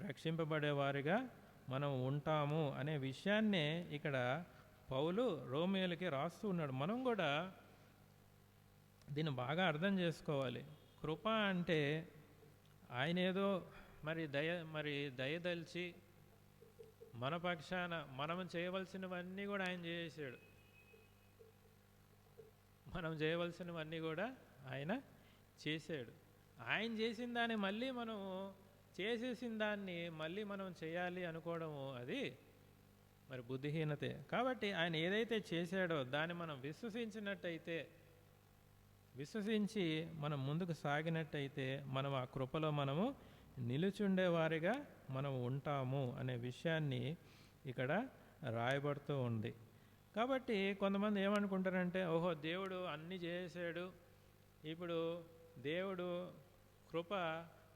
Speaker 1: రక్షింపబడేవారిగా మనం ఉంటాము అనే విషయాన్నే ఇక్కడ పౌలు రోమీయులకి రాస్తూ ఉన్నాడు. మనం కూడా దీన్ని బాగా అర్థం చేసుకోవాలి. కృప అంటే ఆయన ఏదో దయదలిచి మన పక్షాన మనం చేయవలసినవన్నీ కూడా ఆయన చేసాడు. మనం చేయవలసినవన్నీ కూడా ఆయన చేశాడు. ఆయన చేసిన దాన్ని మళ్ళీ మనం చేసేసిన దాన్ని మళ్ళీ మనం చేయాలి అనుకోవడము అది మరి బుద్ధిహీనతే. కాబట్టి ఆయన ఏదైతే చేశాడో దాన్ని మనం విశ్వసించి మనం ముందుకు సాగినట్టయితే మనం ఆ కృపలో మనము నిలుచుండేవారిగా మనం ఉంటాము అనే విషయాన్ని ఇక్కడ రాయబడుతూ ఉంది. కాబట్టి కొంతమంది ఏమనుకుంటారంటే, ఓహో దేవుడు అన్నీ చేసాడు, ఇప్పుడు దేవుడు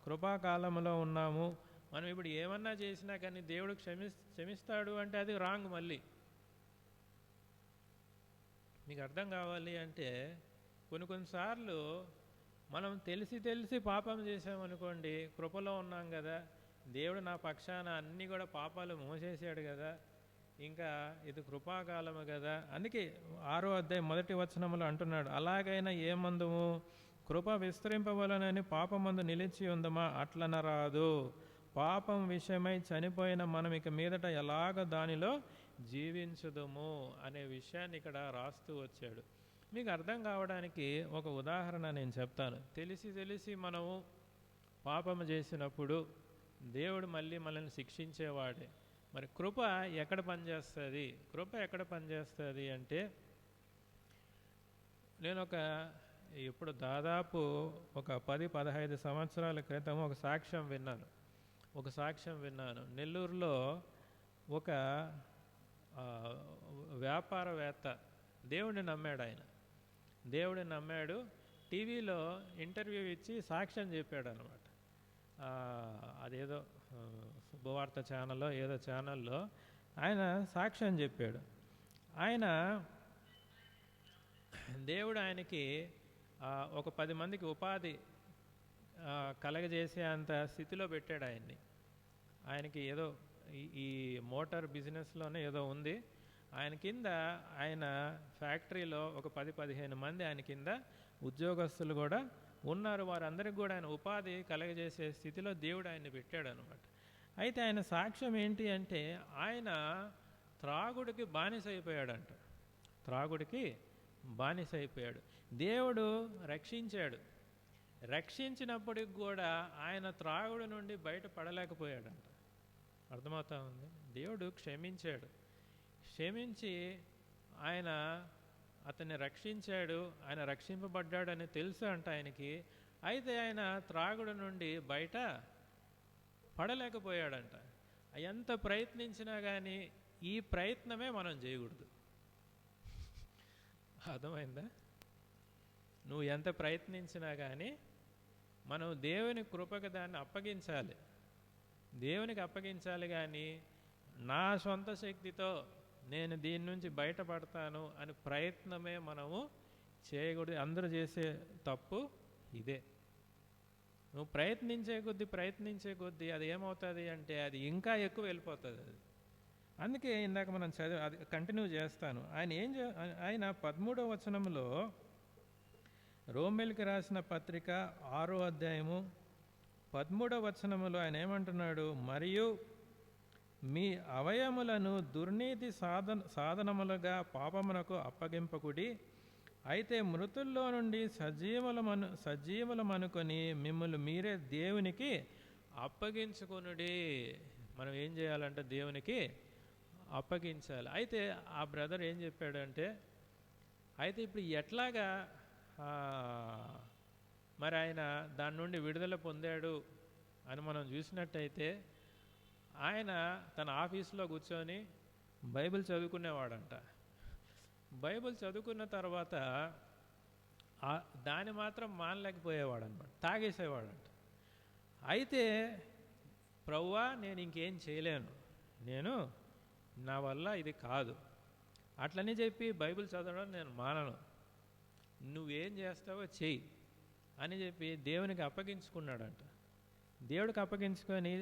Speaker 1: కృపాకాలంలో ఉన్నాము, మనం ఇప్పుడు ఏమన్నా చేసినా కానీ దేవుడు క్షమిస్తాడు అంటే అది రాంగ్. మళ్ళీ మీకు అర్థం కావాలి అంటే, కొన్నిసార్లు మనం తెలిసి పాపం చేసామనుకోండి, కృపలో ఉన్నాం కదా, దేవుడు నా పక్షాన అన్నీ కూడా పాపాలు మోసేసాడు కదా, ఇంకా ఇది కృపాకాలము కదా. అందుకే 6వ అధ్యాయం 1వ వచనములో అంటున్నాడు, అలాగైనా ఏమందుము, కృప విస్తరింపవలనని పాపమందు నిలిచి ఉందమా, అట్లనరాదు. పాపం విషయమై చనిపోయిన మనం ఇక మీదట ఎలాగ దానిలో జీవించుదుము అనే విషయాన్ని ఇక్కడ రాస్తూ వచ్చాడు. మీకు అర్థం కావడానికి ఒక ఉదాహరణ నేను చెప్తాను. తెలిసి మనము పాపము చేసినప్పుడు దేవుడు మళ్ళీ మనల్ని శిక్షించేవాడే. మరి కృప ఎక్కడ పనిచేస్తుంది? కృప ఎక్కడ పనిచేస్తుంది అంటే, నేను ఇప్పుడు దాదాపు ఒక 10-15 సంవత్సరాల క్రితం ఒక సాక్ష్యం విన్నాను. నెల్లూరులో ఒక వ్యాపారవేత్త దేవుడిని నమ్మాడు. టీవీలో ఇంటర్వ్యూ ఇచ్చి సాక్ష్యం చెప్పాడు అనమాట. అదేదో శుభవార్త ఛానల్లో ఏదో ఛానల్లో ఆయన సాక్ష్యం చెప్పాడు. దేవుడు ఆయనకి ఒక 10 మందికి ఉపాధి కలగజేసే అంత స్థితిలో పెట్టాడు ఆయనకి ఏదో ఈ మోటార్ బిజినెస్లోనే ఏదో ఉంది. ఆయన కింద ఆయన ఫ్యాక్టరీలో ఒక 10-15 మంది ఆయన కింద ఉద్యోగస్తులు కూడా ఉన్నారు. వారందరికీ కూడా ఆయన ఉపాధి కలగజేసే స్థితిలో దేవుడు ఆయన్ని పెట్టాడు అనమాట. అయితే ఆయన సాక్ష్యం ఏంటి అంటే, ఆయన త్రాగుడికి బానిసైపోయాడు. దేవుడు రక్షించినప్పటికి కూడా ఆయన త్రాగుడి నుండి బయటపడలేకపోయాడంట. అర్థమవుతా ఉంది? దేవుడు క్షమించి ఆయన అతన్ని రక్షించాడు, ఆయన రక్షింపబడ్డాడని తెలుసు అంట ఆయనకి. అయితే ఆయన త్రాగుడు నుండి బయట పడలేకపోయాడంట. ఎంత ప్రయత్నించినా కానీ ఈ ప్రయత్నమే మనం చేయకూడదు. అర్థమైందా? నువ్వు ఎంత ప్రయత్నించినా కానీ మనం దేవుని కృపకు దాన్ని అప్పగించాలి కానీ నా సొంత శక్తితో నేను దీని నుంచి బయటపడతాను అని ప్రయత్నమే మనము చేయకూడదు. అందరూ చేసే తప్పు ఇదే. నువ్వు ప్రయత్నించే కొద్దీ అది ఏమవుతుంది అంటే అది ఇంకా ఎక్కువ వెళ్ళిపోతుంది. అందుకే ఇందాక మనం అది కంటిన్యూ చేస్తాను. ఆయన 13వ వచనంలో, రోమీయులకు రాసిన పత్రిక 6వ అధ్యాయము 13వ వచనములో ఆయన ఏమంటున్నాడు? మరియు మీ అవయములను దుర్నీతి సాధనములుగా పాపమునకు అప్పగింపకుడి, అయితే మృతుల్లో నుండి సజీవులమనుకొని మిమ్మల్ని మీరే దేవునికి అప్పగించుకొనుడి. మనం ఏం చేయాలంటే దేవునికి అప్పగించాలి. అయితే ఆ బ్రదర్ ఏం చెప్పాడంటే, అయితే ఇప్పుడు ఎట్లాగా మరి ఆయన దాని నుండి విడుదల పొందాడు అని మనం చూసినట్టయితే, ఆయన తన ఆఫీస్లో కూర్చొని బైబిల్ చదువుకునేవాడంట. బైబిల్ చదువుకున్న తర్వాత దాన్ని మాత్రం మానలేకపోయేవాడు అనమాట, తాగేసేవాడంట. అయితే ప్రభువా నేను ఇంకేం చేయలేను, నా వల్ల ఇది కాదు అట్లని చెప్పి బైబిల్ చదవడం నేను మానను, నువ్వేం చేస్తావో చెయ్యి అని చెప్పి దేవునికి అప్పగించుకున్నాడంట. దేవుడికి అప్పగించుకొని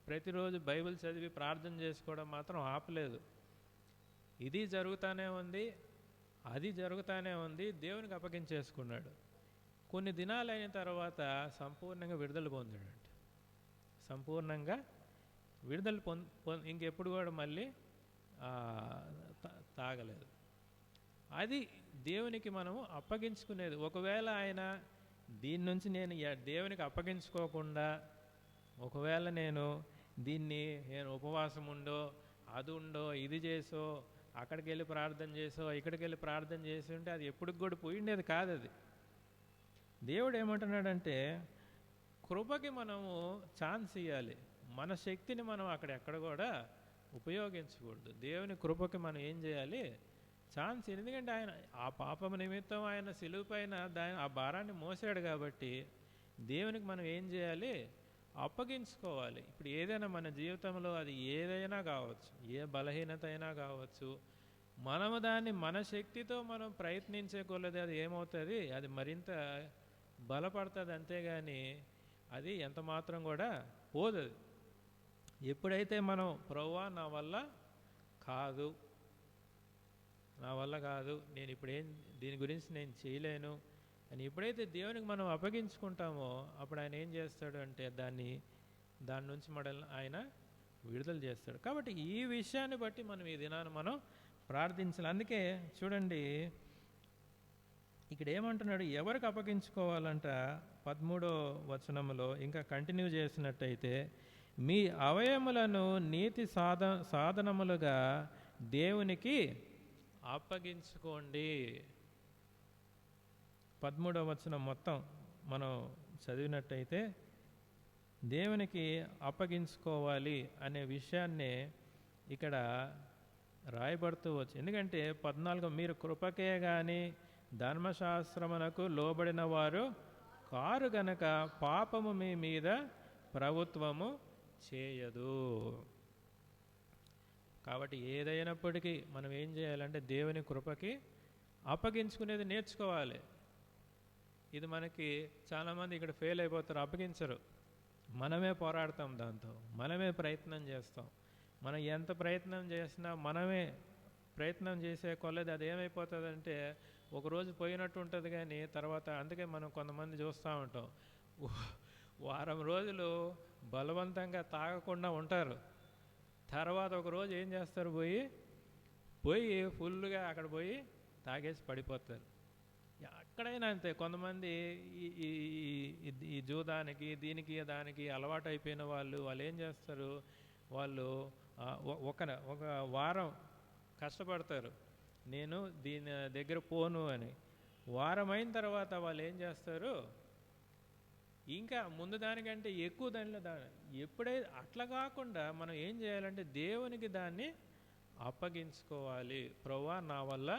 Speaker 1: ప్రతిరోజు బైబిల్ చదివి ప్రార్థన చేసుకోవడం మాత్రం ఆపలేదు. ఇది జరుగుతూనే ఉంది, అది జరుగుతూనే ఉంది. దేవునికి అప్పగించేసుకున్నాడు. కొన్ని దినాలైన తర్వాత సంపూర్ణంగా విడుదల పొందాడంట. సంపూర్ణంగా విడుదల ఇంకెప్పుడు కూడా మళ్ళీ తాగలేదు. అది దేవునికి మనము అప్పగించుకునేది. ఒకవేళ ఆయన దీని నుంచి నేను దేవునికి అప్పగించుకోకుండా ఒకవేళ నేను ఉపవాసం ఉండో, అది ఉండో, ఇది చేసో, అక్కడికి వెళ్ళి ప్రార్థన చేసో, ఇక్కడికి వెళ్ళి ప్రార్థన చేసి ఉంటే అది ఎప్పటికి కూడా పోయిండేది కాదు. అది దేవుడు ఏమంటున్నాడంటే, కృపకి మనము ఛాన్స్ ఇవ్వాలి. మన శక్తిని మనం అక్కడెక్కడ కూడా ఉపయోగించకూడదు. దేవుని కృపకి మనం ఏం చేయాలి? ఛాన్స్. ఎందుకంటే ఆయన ఆ పాపం నిమిత్తం ఆయన సిలువ పైన ఆ భారాన్ని మోసాడు కాబట్టి దేవునికి మనం ఏం చేయాలి? అప్పగించుకోవాలి. ఇప్పుడు ఏదైనా మన జీవితంలో అది ఏదైనా కావచ్చు, ఏ బలహీనత అయినా కావచ్చు, మనము దాన్ని మన శక్తితో మనం ప్రయత్నించే కొలది అది ఏమవుతుంది? అది మరింత బలపడుతుంది. అంతేగాని అది ఎంత మాత్రం కూడా పోదు. ఎప్పుడైతే మనం ప్రభువా నా వల్ల కాదు, నేను ఇప్పుడు దీని గురించి నేను చేయలేను అని ఎప్పుడైతే దేవునికి మనం అప్పగించుకుంటామో అప్పుడు ఆయన ఏం చేస్తాడు అంటే దాని నుంచి ఆయన విడుదల చేస్తాడు. కాబట్టి ఈ విషయాన్ని బట్టి మనం ఈ దినాన్ని మనం ప్రార్థించాలి. అందుకే చూడండి ఇక్కడ ఏమంటున్నాడు, ఎవరికి అప్పగించుకోవాలంట 13వ వచనంలో ఇంకా కంటిన్యూ చేసినట్టయితే, మీ అవయములను నీతి సాధనములుగా దేవునికి అప్పగించుకోండి. 13వ వచనం మొత్తం మనం చదివినట్టయితే దేవునికి అప్పగించుకోవాలి అనే విషయాన్నే ఇక్కడ రాయబడుతూ వచ్చు. ఎందుకంటే 14 మీరు కృపకే గాని ధర్మశాస్త్రమునకు లోబడిన వారు కారు గనక పాపము మీ మీద ప్రభుత్వము చేయదు. కాబట్టి ఏదైనప్పటికీ మనం ఏం చేయాలంటే దేవుని కృపకి అప్పగించుకునేది నేర్చుకోవాలి. ఇది మనకి చాలామంది ఇక్కడ ఫెయిల్ అయిపోతారు, అప్పగించరు. మనమే పోరాడతాం, దాంతో మనమే ప్రయత్నం చేస్తాం. మనం ఎంత ప్రయత్నం చేసినా మనమే ప్రయత్నం చేసే కొలది అది ఏమైపోతుందంటే ఒకరోజు పోయినట్టు ఉంటుంది, కానీ తర్వాత అందుకే మనం కొంతమంది చూస్తూ ఉంటాం, వారం రోజులు బలవంతంగా తాగకుండా ఉంటారు. తర్వాత ఒకరోజు ఏం చేస్తారు, పోయి ఫుల్గా అక్కడ పోయి తాగేసి పడిపోతారు. ఎక్కడైనా అంతే. కొంతమంది ఈ జూదానికి దీనికి దానికి అలవాటు అయిపోయిన వాళ్ళు ఏం చేస్తారు, వాళ్ళు ఒక వారం కష్టపడతారు, నేను దీని దగ్గర పోను అని. వారం అయిన తర్వాత వాళ్ళు ఏం చేస్తారు, ఇంకా ముందు దానికంటే ఎక్కువ ఎప్పుడైతే అట్లా కాకుండా మనం ఏం చేయాలంటే దేవునికి దాన్ని అప్పగించుకోవాలి. ప్రభువా నా వల్ల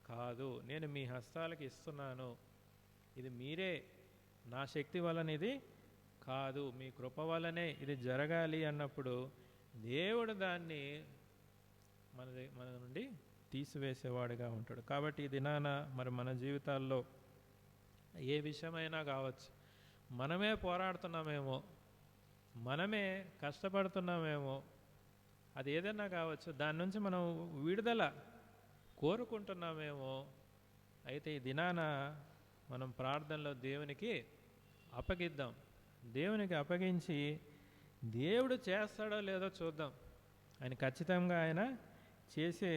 Speaker 1: కాదు, నేను మీ హస్తాలకు ఇస్తున్నాను, ఇది మీరే, నా శక్తి వలన ఇది కాదు, మీ కృప వల్లనే ఇది జరగాలి అన్నప్పుడు దేవుడు దాన్ని మన నుండి తీసివేసేవాడుగా ఉంటాడు. కాబట్టి ఈ దినాన మరి మన జీవితాల్లో ఏ విషయమైనా కావచ్చు, మనమే పోరాడుతున్నామేమో, మనమే కష్టపడుతున్నామేమో, అది ఏదైనా కావచ్చు, దాని నుంచి మనం విడుదల కోరుకుంటున్నామేమో. అయితే ఈ దినాన మనం ప్రార్థనలో దేవునికి అప్పగిద్దాం. దేవునికి అప్పగించి దేవుడు చేస్తాడో లేదో చూద్దాం. ఆయన ఖచ్చితంగా ఆయన చేసే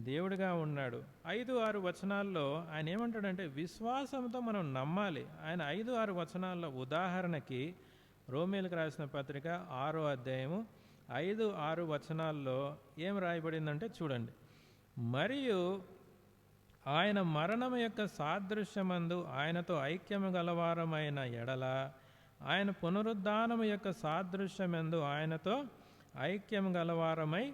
Speaker 1: దేవుడిగా ఉన్నాడు. 5-6 వచనాల్లో ఆయన ఏమంటాడంటే విశ్వాసంతో మనం నమ్మాలి. ఆయన 5-6 వచనాల్లో ఉదాహరణకి రోమీలకు రాసిన పత్రిక 6వ అధ్యాయము 5-6 వచనాల్లో ఏం రాయబడిందంటే చూడండి. మరియు ఆయన మరణం యొక్క సాదృశ్యమందు ఆయనతో ఐక్యము గలవారమైన ఎడల ఆయన పునరుద్ధానము యొక్క సాదృశ్యమందు ఆయనతో ఐక్యము గలవారమై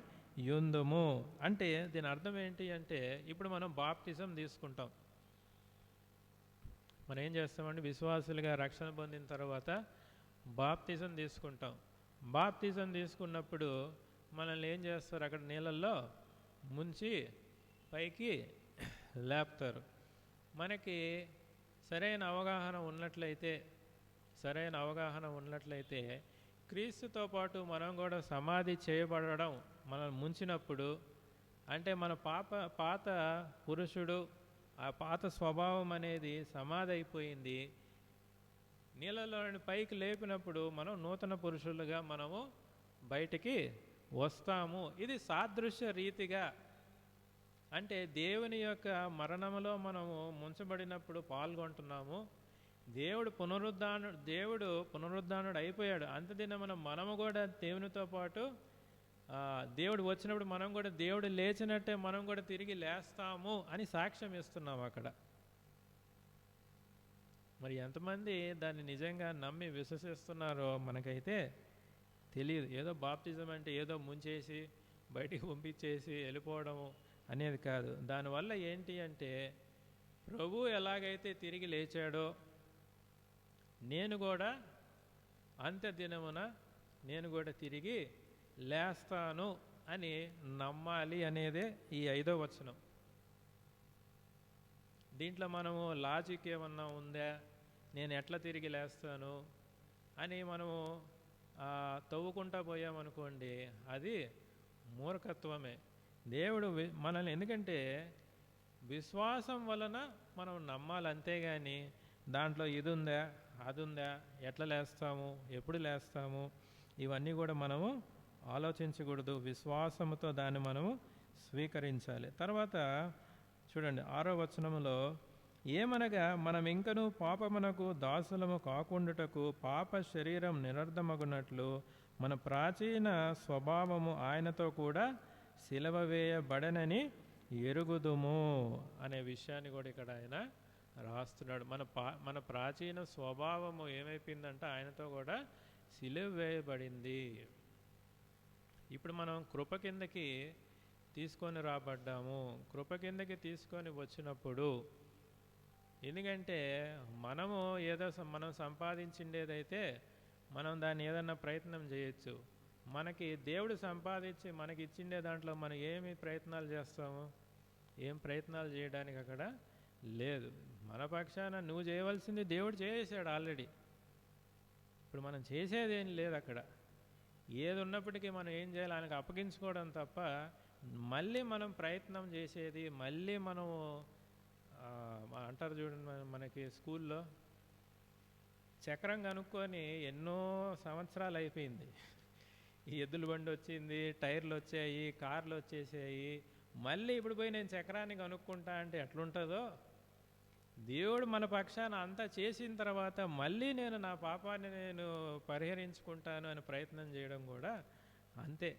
Speaker 1: యుందుము. అంటే దీని అర్థం ఏంటి అంటే, ఇప్పుడు మనం బాప్తిజం తీసుకుంటాం. మనం ఏం చేస్తామంటే విశ్వాసులుగా రక్షణ పొందిన తర్వాత బాప్తిజం తీసుకుంటాం. బాప్తిజం తీసుకున్నప్పుడు మనల్ని ఏం చేస్తారు, అక్కడ నీళ్ళల్లో ముంచి పైకి లేపుతారు. మనకి సరైన అవగాహన ఉన్నట్లయితే క్రీస్తుతో పాటు మనం కూడా సమాధి చేయబడడం, మనం ముంచినప్పుడు అంటే మన పాత పురుషుడు, ఆ పాత స్వభావం అనేది సమాధి అయిపోయింది. నీళ్ళలో పైకి లేపినప్పుడు మనం నూతన పురుషులుగా మనము బయటికి వస్తాము. ఇది సాదృశ్య రీతిగా, అంటే దేవుని యొక్క మరణంలో మనము ముంచబడినప్పుడు పాల్గొంటున్నాము. దేవుడు పునరుద్ధానుడు అయిపోయాడు. అంతదిన మనము కూడా దేవునితో పాటు దేవుడు వచ్చినప్పుడు మనం కూడా దేవుడు లేచినట్టే మనం కూడా తిరిగి లేస్తాము అని సాక్ష్యం ఇస్తున్నాము అక్కడ. మరి ఎంతమంది దాన్ని నిజంగా నమ్మి విశ్వసిస్తున్నారో మనకైతే తెలియదు. ఏదో బాప్తిజం అంటే ఏదో ముంచేసి బయటికి పంపించేసి వెళ్ళిపోవడము అనేది కాదు. దానివల్ల ఏంటి అంటే ప్రభు ఎలాగైతే తిరిగి లేచాడో నేను కూడా అంత్య దినమున నేను కూడా తిరిగి లేస్తాను అని నమ్మాలి అనేదే ఈ 5వ వచనం. దీంట్లో మనము లాజిక్ ఏమన్నా ఉందా, నేను ఎట్లా తిరిగి లేస్తాను అని మనము తవ్వుకుంటా పోయామనుకోండి, అది మూర్ఖత్వమే. దేవుడు మనల్ని, ఎందుకంటే విశ్వాసం వలన మనం నమ్మాలి, అంతేగాని దాంట్లో ఇది ఉందా అది ఉందా, ఎట్లా లేస్తాము ఎప్పుడు లేస్తాము ఇవన్నీ కూడా మనము ఆలోచించకూడదు. విశ్వాసముతో దాన్ని మనము స్వీకరించాలి. తర్వాత చూడండి 6వ వచనములో, ఏమనగా మనం ఇంకనూ పాపమునకు దాసులము కాకుండుటకు పాప శరీరం నిరర్ధమగునట్లు మన ప్రాచీన స్వభావము ఆయనతో కూడా సిలువ వేయబడనని ఎరుగుదుము అనే విషయాన్ని కూడా ఇక్కడ ఆయన రాస్తున్నాడు. మన ప్రాచీన స్వభావము ఏమైపోయిందంటే ఆయనతో కూడా సిలువ వేయబడింది. ఇప్పుడు మనం కృప కిందకి తీసుకొని రాబడ్డాము. కృప కిందకి తీసుకొని వచ్చినప్పుడు, ఎందుకంటే మనము ఏదో మనం సంపాదించిండేదైతే మనం దాన్ని ఏదన్నా ప్రయత్నం చేయొచ్చు. మనకి దేవుడు సంపాదించి మనకి ఇచ్చిండే దాంట్లో మనం ఏమి ప్రయత్నాలు చేస్తాము? ఏం ప్రయత్నాలు చేయడానికి అక్కడ లేదు. మన పక్షాన నువ్వు చేయవలసింది దేవుడు చేసేసాడు ఆల్రెడీ. ఇప్పుడు మనం చేసేదేం లేదు అక్కడ. ఏది ఉన్నప్పటికీ మనం ఏం చేయాలి? ఆయనకు అప్పగించుకోవడం తప్ప మళ్ళీ మనం ప్రయత్నం చేసేది, మళ్ళీ మనము అంటారు చూడండి, మనకి స్కూల్లో చక్రం కనుక్కొని ఎన్నో సంవత్సరాలు అయిపోయింది. ఈ ఎద్దుల బండి వచ్చింది, టైర్లు వచ్చాయి, కార్లు వచ్చేసాయి, మళ్ళీ ఇప్పుడు పోయి నేను చక్రాన్ని కనుక్కుంటా అంటే ఎట్లుంటుందో, దేవుడు మన పక్షాన అంతా చేసిన తర్వాత మళ్ళీ నేను నా పాపాన్ని నేను పరిహరించుకుంటాను అని ప్రయత్నం చేయడం కూడా అంతే.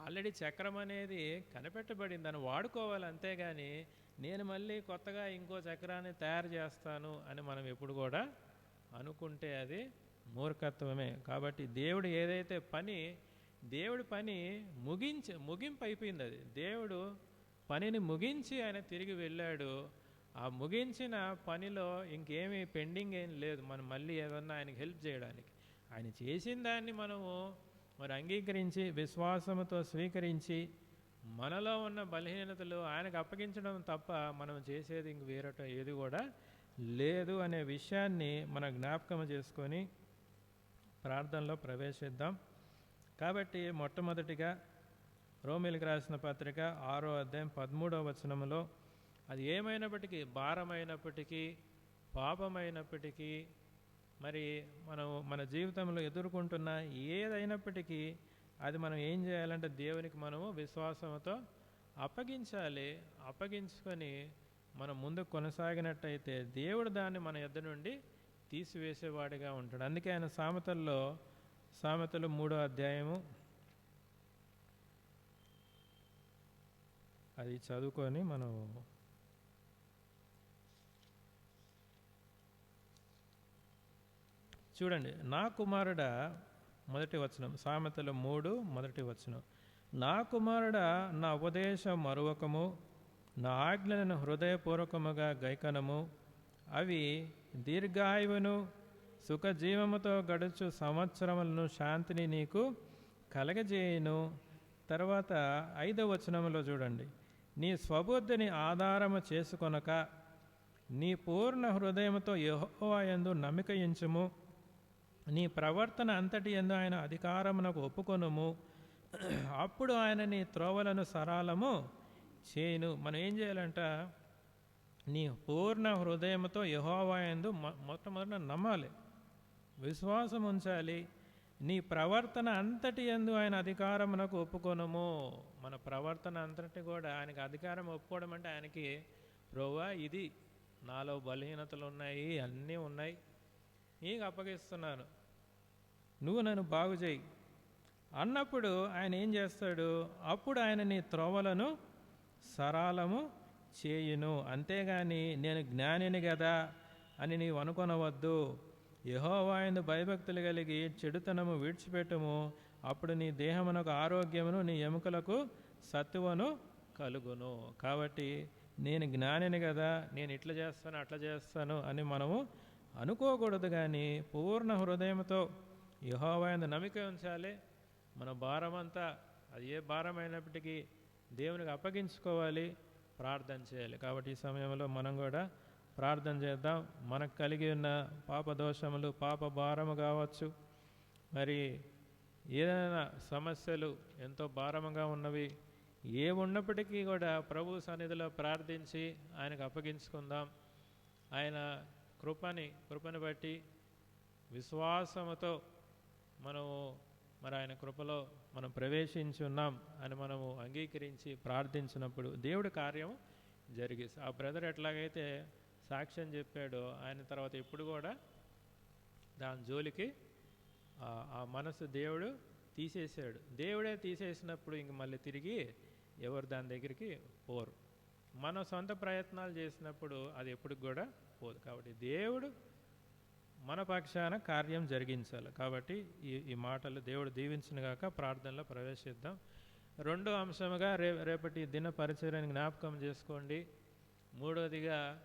Speaker 1: ఆల్రెడీ చక్రం అనేది కనిపెట్టబడింది, దాన్ని వాడుకోవాలి. అంతేగాని నేను మళ్ళీ కొత్తగా ఇంకో చక్రాన్ని తయారు చేస్తాను అని మనం ఎప్పుడు కూడా అనుకుంటే అది మూర్ఖత్వమే. కాబట్టి దేవుడు ఏదైతే దేవుడి పని ముగింపు అయిపోయింది. అది దేవుడు పనిని ముగించి ఆయన తిరిగి వెళ్ళాడు. ఆ ముగించిన పనిలో ఇంకేమీ పెండింగ్ ఏం లేదు. మనం మళ్ళీ ఏదన్నా ఆయనకి హెల్ప్ చేయడానికి. ఆయన చేసిన దాన్ని మనము మరి అంగీకరించి విశ్వాసంతో స్వీకరించి మనలో ఉన్న బలహీనతలు ఆయనకు అప్పగించడం తప్ప మనం చేసేది ఇంక వేరట ఏది కూడా లేదు అనే విషయాన్ని మనం జ్ఞాపకం చేసుకొని ప్రార్థనలో ప్రవేశిద్దాం. కాబట్టి మొట్టమొదటిగా రోమీయులకు రాసిన పత్రిక 6వ అధ్యాయం 13వ వచనంలో, అది ఏమైనప్పటికీ, భారమైనప్పటికీ, పాపమైనప్పటికీ, మరి మనం మన జీవితంలో ఎదుర్కొంటున్న ఏదైనప్పటికీ అది మనం ఏం చేయాలంటే దేవునికి మనము విశ్వాసంతో అప్పగించాలి. అప్పగించుకొని మనం ముందుకు కొనసాగినట్టయితే దేవుడు దాన్ని మన యొద్ద నుండి తీసివేసేవాడిగా ఉంటాడు. అందుకే ఆయన సామెతలు 3వ అధ్యాయము అది చదువుకొని మనం చూడండి. నా కుమారుడా, మొదటి వచనం, సామెతలు 3 మొదటి వచనం, నా కుమారుడా, నా ఉపదేశం మరువకము, నా ఆజ్ఞలను హృదయపూర్వకముగా గైకనము, అవి దీర్ఘాయువును సుఖజీవముతో గడుచు సంవత్సరములను శాంతిని నీకు కలగజేయును. తర్వాత 5వ వచనంలో చూడండి, నీ స్వబుద్ధిని ఆధారము చేసుకొనక నీ పూర్ణ హృదయముతో యెహోవా యందు నమ్మిక ఉంచుము, నీ ప్రవర్తన అంతటి యందు ఆయన అధికారమునకు ఒప్పుకొనుము, అప్పుడు ఆయన నీ త్రోవలను సరళము చేయును. మనం ఏం చేయాలంట? నీ పూర్ణ హృదయంతో యెహోవా యందు మొట్టమొదట నమ్మాలి, విశ్వాసం ఉంచాలి. నీ ప్రవర్తన అంతటి యందు ఆయన అధికారమునకు ఒప్పుకొనుము. మన ప్రవర్తన అంతటి కూడా ఆయనకి అధికారం ఒప్పుకోవడం అంటే ఆయనకి, ప్రభువా ఇది నాలో బలహీనతలు ఉన్నాయి, అన్నీ ఉన్నాయి, నీకు అప్పగిస్తున్నాను, నువ్వు నన్ను బాగు చేయి అన్నప్పుడు ఆయన ఏం చేస్తాడు? అప్పుడు ఆయన నీ త్రోవలను సరళము చేయును. అంతేగాని నేను జ్ఞానిని కదా అని నీవు అనుకొనవద్దు. యెహోవా యందు భయభక్తులు కలిగి చెడుతనము విడిచిపెట్టుము, అప్పుడు నీ దేహమునకు ఆరోగ్యమును, నీ ఎముకలకు సత్తువను కలుగును. కాబట్టి నేను జ్ఞానిని కదా, నేను ఇట్లా చేస్తాను అట్లా చేస్తాను అని మనము అనుకోకూడదు. కానీ పూర్ణ హృదయంతో యెహోవా యందు నమ్మిక ఉంచాలి. మన భారమంతా, అది ఏ భారమైనప్పటికీ దేవునికి అప్పగించుకోవాలి, ప్రార్థన చేయాలి. కాబట్టి ఈ సమయంలో మనం కూడా ప్రార్థన చేద్దాం. మనకు కలిగి ఉన్న పాప దోషములు, పాప భారము కావచ్చు, మరి ఏదైనా సమస్యలు ఎంతో భారముగా ఉన్నవి, ఏ ఉన్నప్పటికీ కూడా ప్రభు సన్నిధిలో ప్రార్థించి ఆయనకు అప్పగించుకుందాం. ఆయన కృపని బట్టి విశ్వాసముతో మనము మరి ఆయన కృపలో మనం ప్రవేశించున్నాం అని మనము అంగీకరించి ప్రార్థించినప్పుడు దేవుడి కార్యం జరిగిస్తుంది. ఆ బ్రదర్ ఎట్లాగైతే సాక్ష్యం చెప్పాడో ఆయన తర్వాత ఎప్పుడు కూడా దాని జోలికి ఆ మనసు దేవుడు తీసేసాడు. దేవుడే తీసేసినప్పుడు ఇంక మళ్ళీ తిరిగి ఎవరు దాని దగ్గరికి పోరు. మన సొంత ప్రయత్నాలు చేసినప్పుడు అది ఎప్పటికి కూడా పోదు. కాబట్టి దేవుడు మన పక్షాన కార్యం జరిగించాలి. కాబట్టి ఈ మాటలు దేవుడు దీవించిన గాక. ప్రార్థనలో ప్రవేశిద్దాం. రెండో అంశముగా రేపటి దిన పరిచర్యను జ్ఞాపకం చేసుకోండి. మూడవదిగా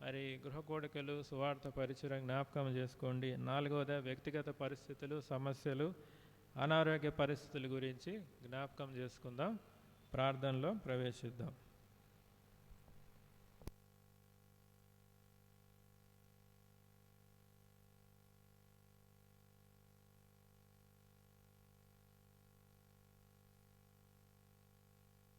Speaker 1: మరి గృహకోడికలు సువార్త పరిచయం జ్ఞాపకం చేసుకోండి. నాలుగవది వ్యక్తిగత పరిస్థితులు, సమస్యలు, అనారోగ్య పరిస్థితుల గురించి జ్ఞాపకం చేసుకుందాం. ప్రార్థనలో ప్రవేశిద్దాం.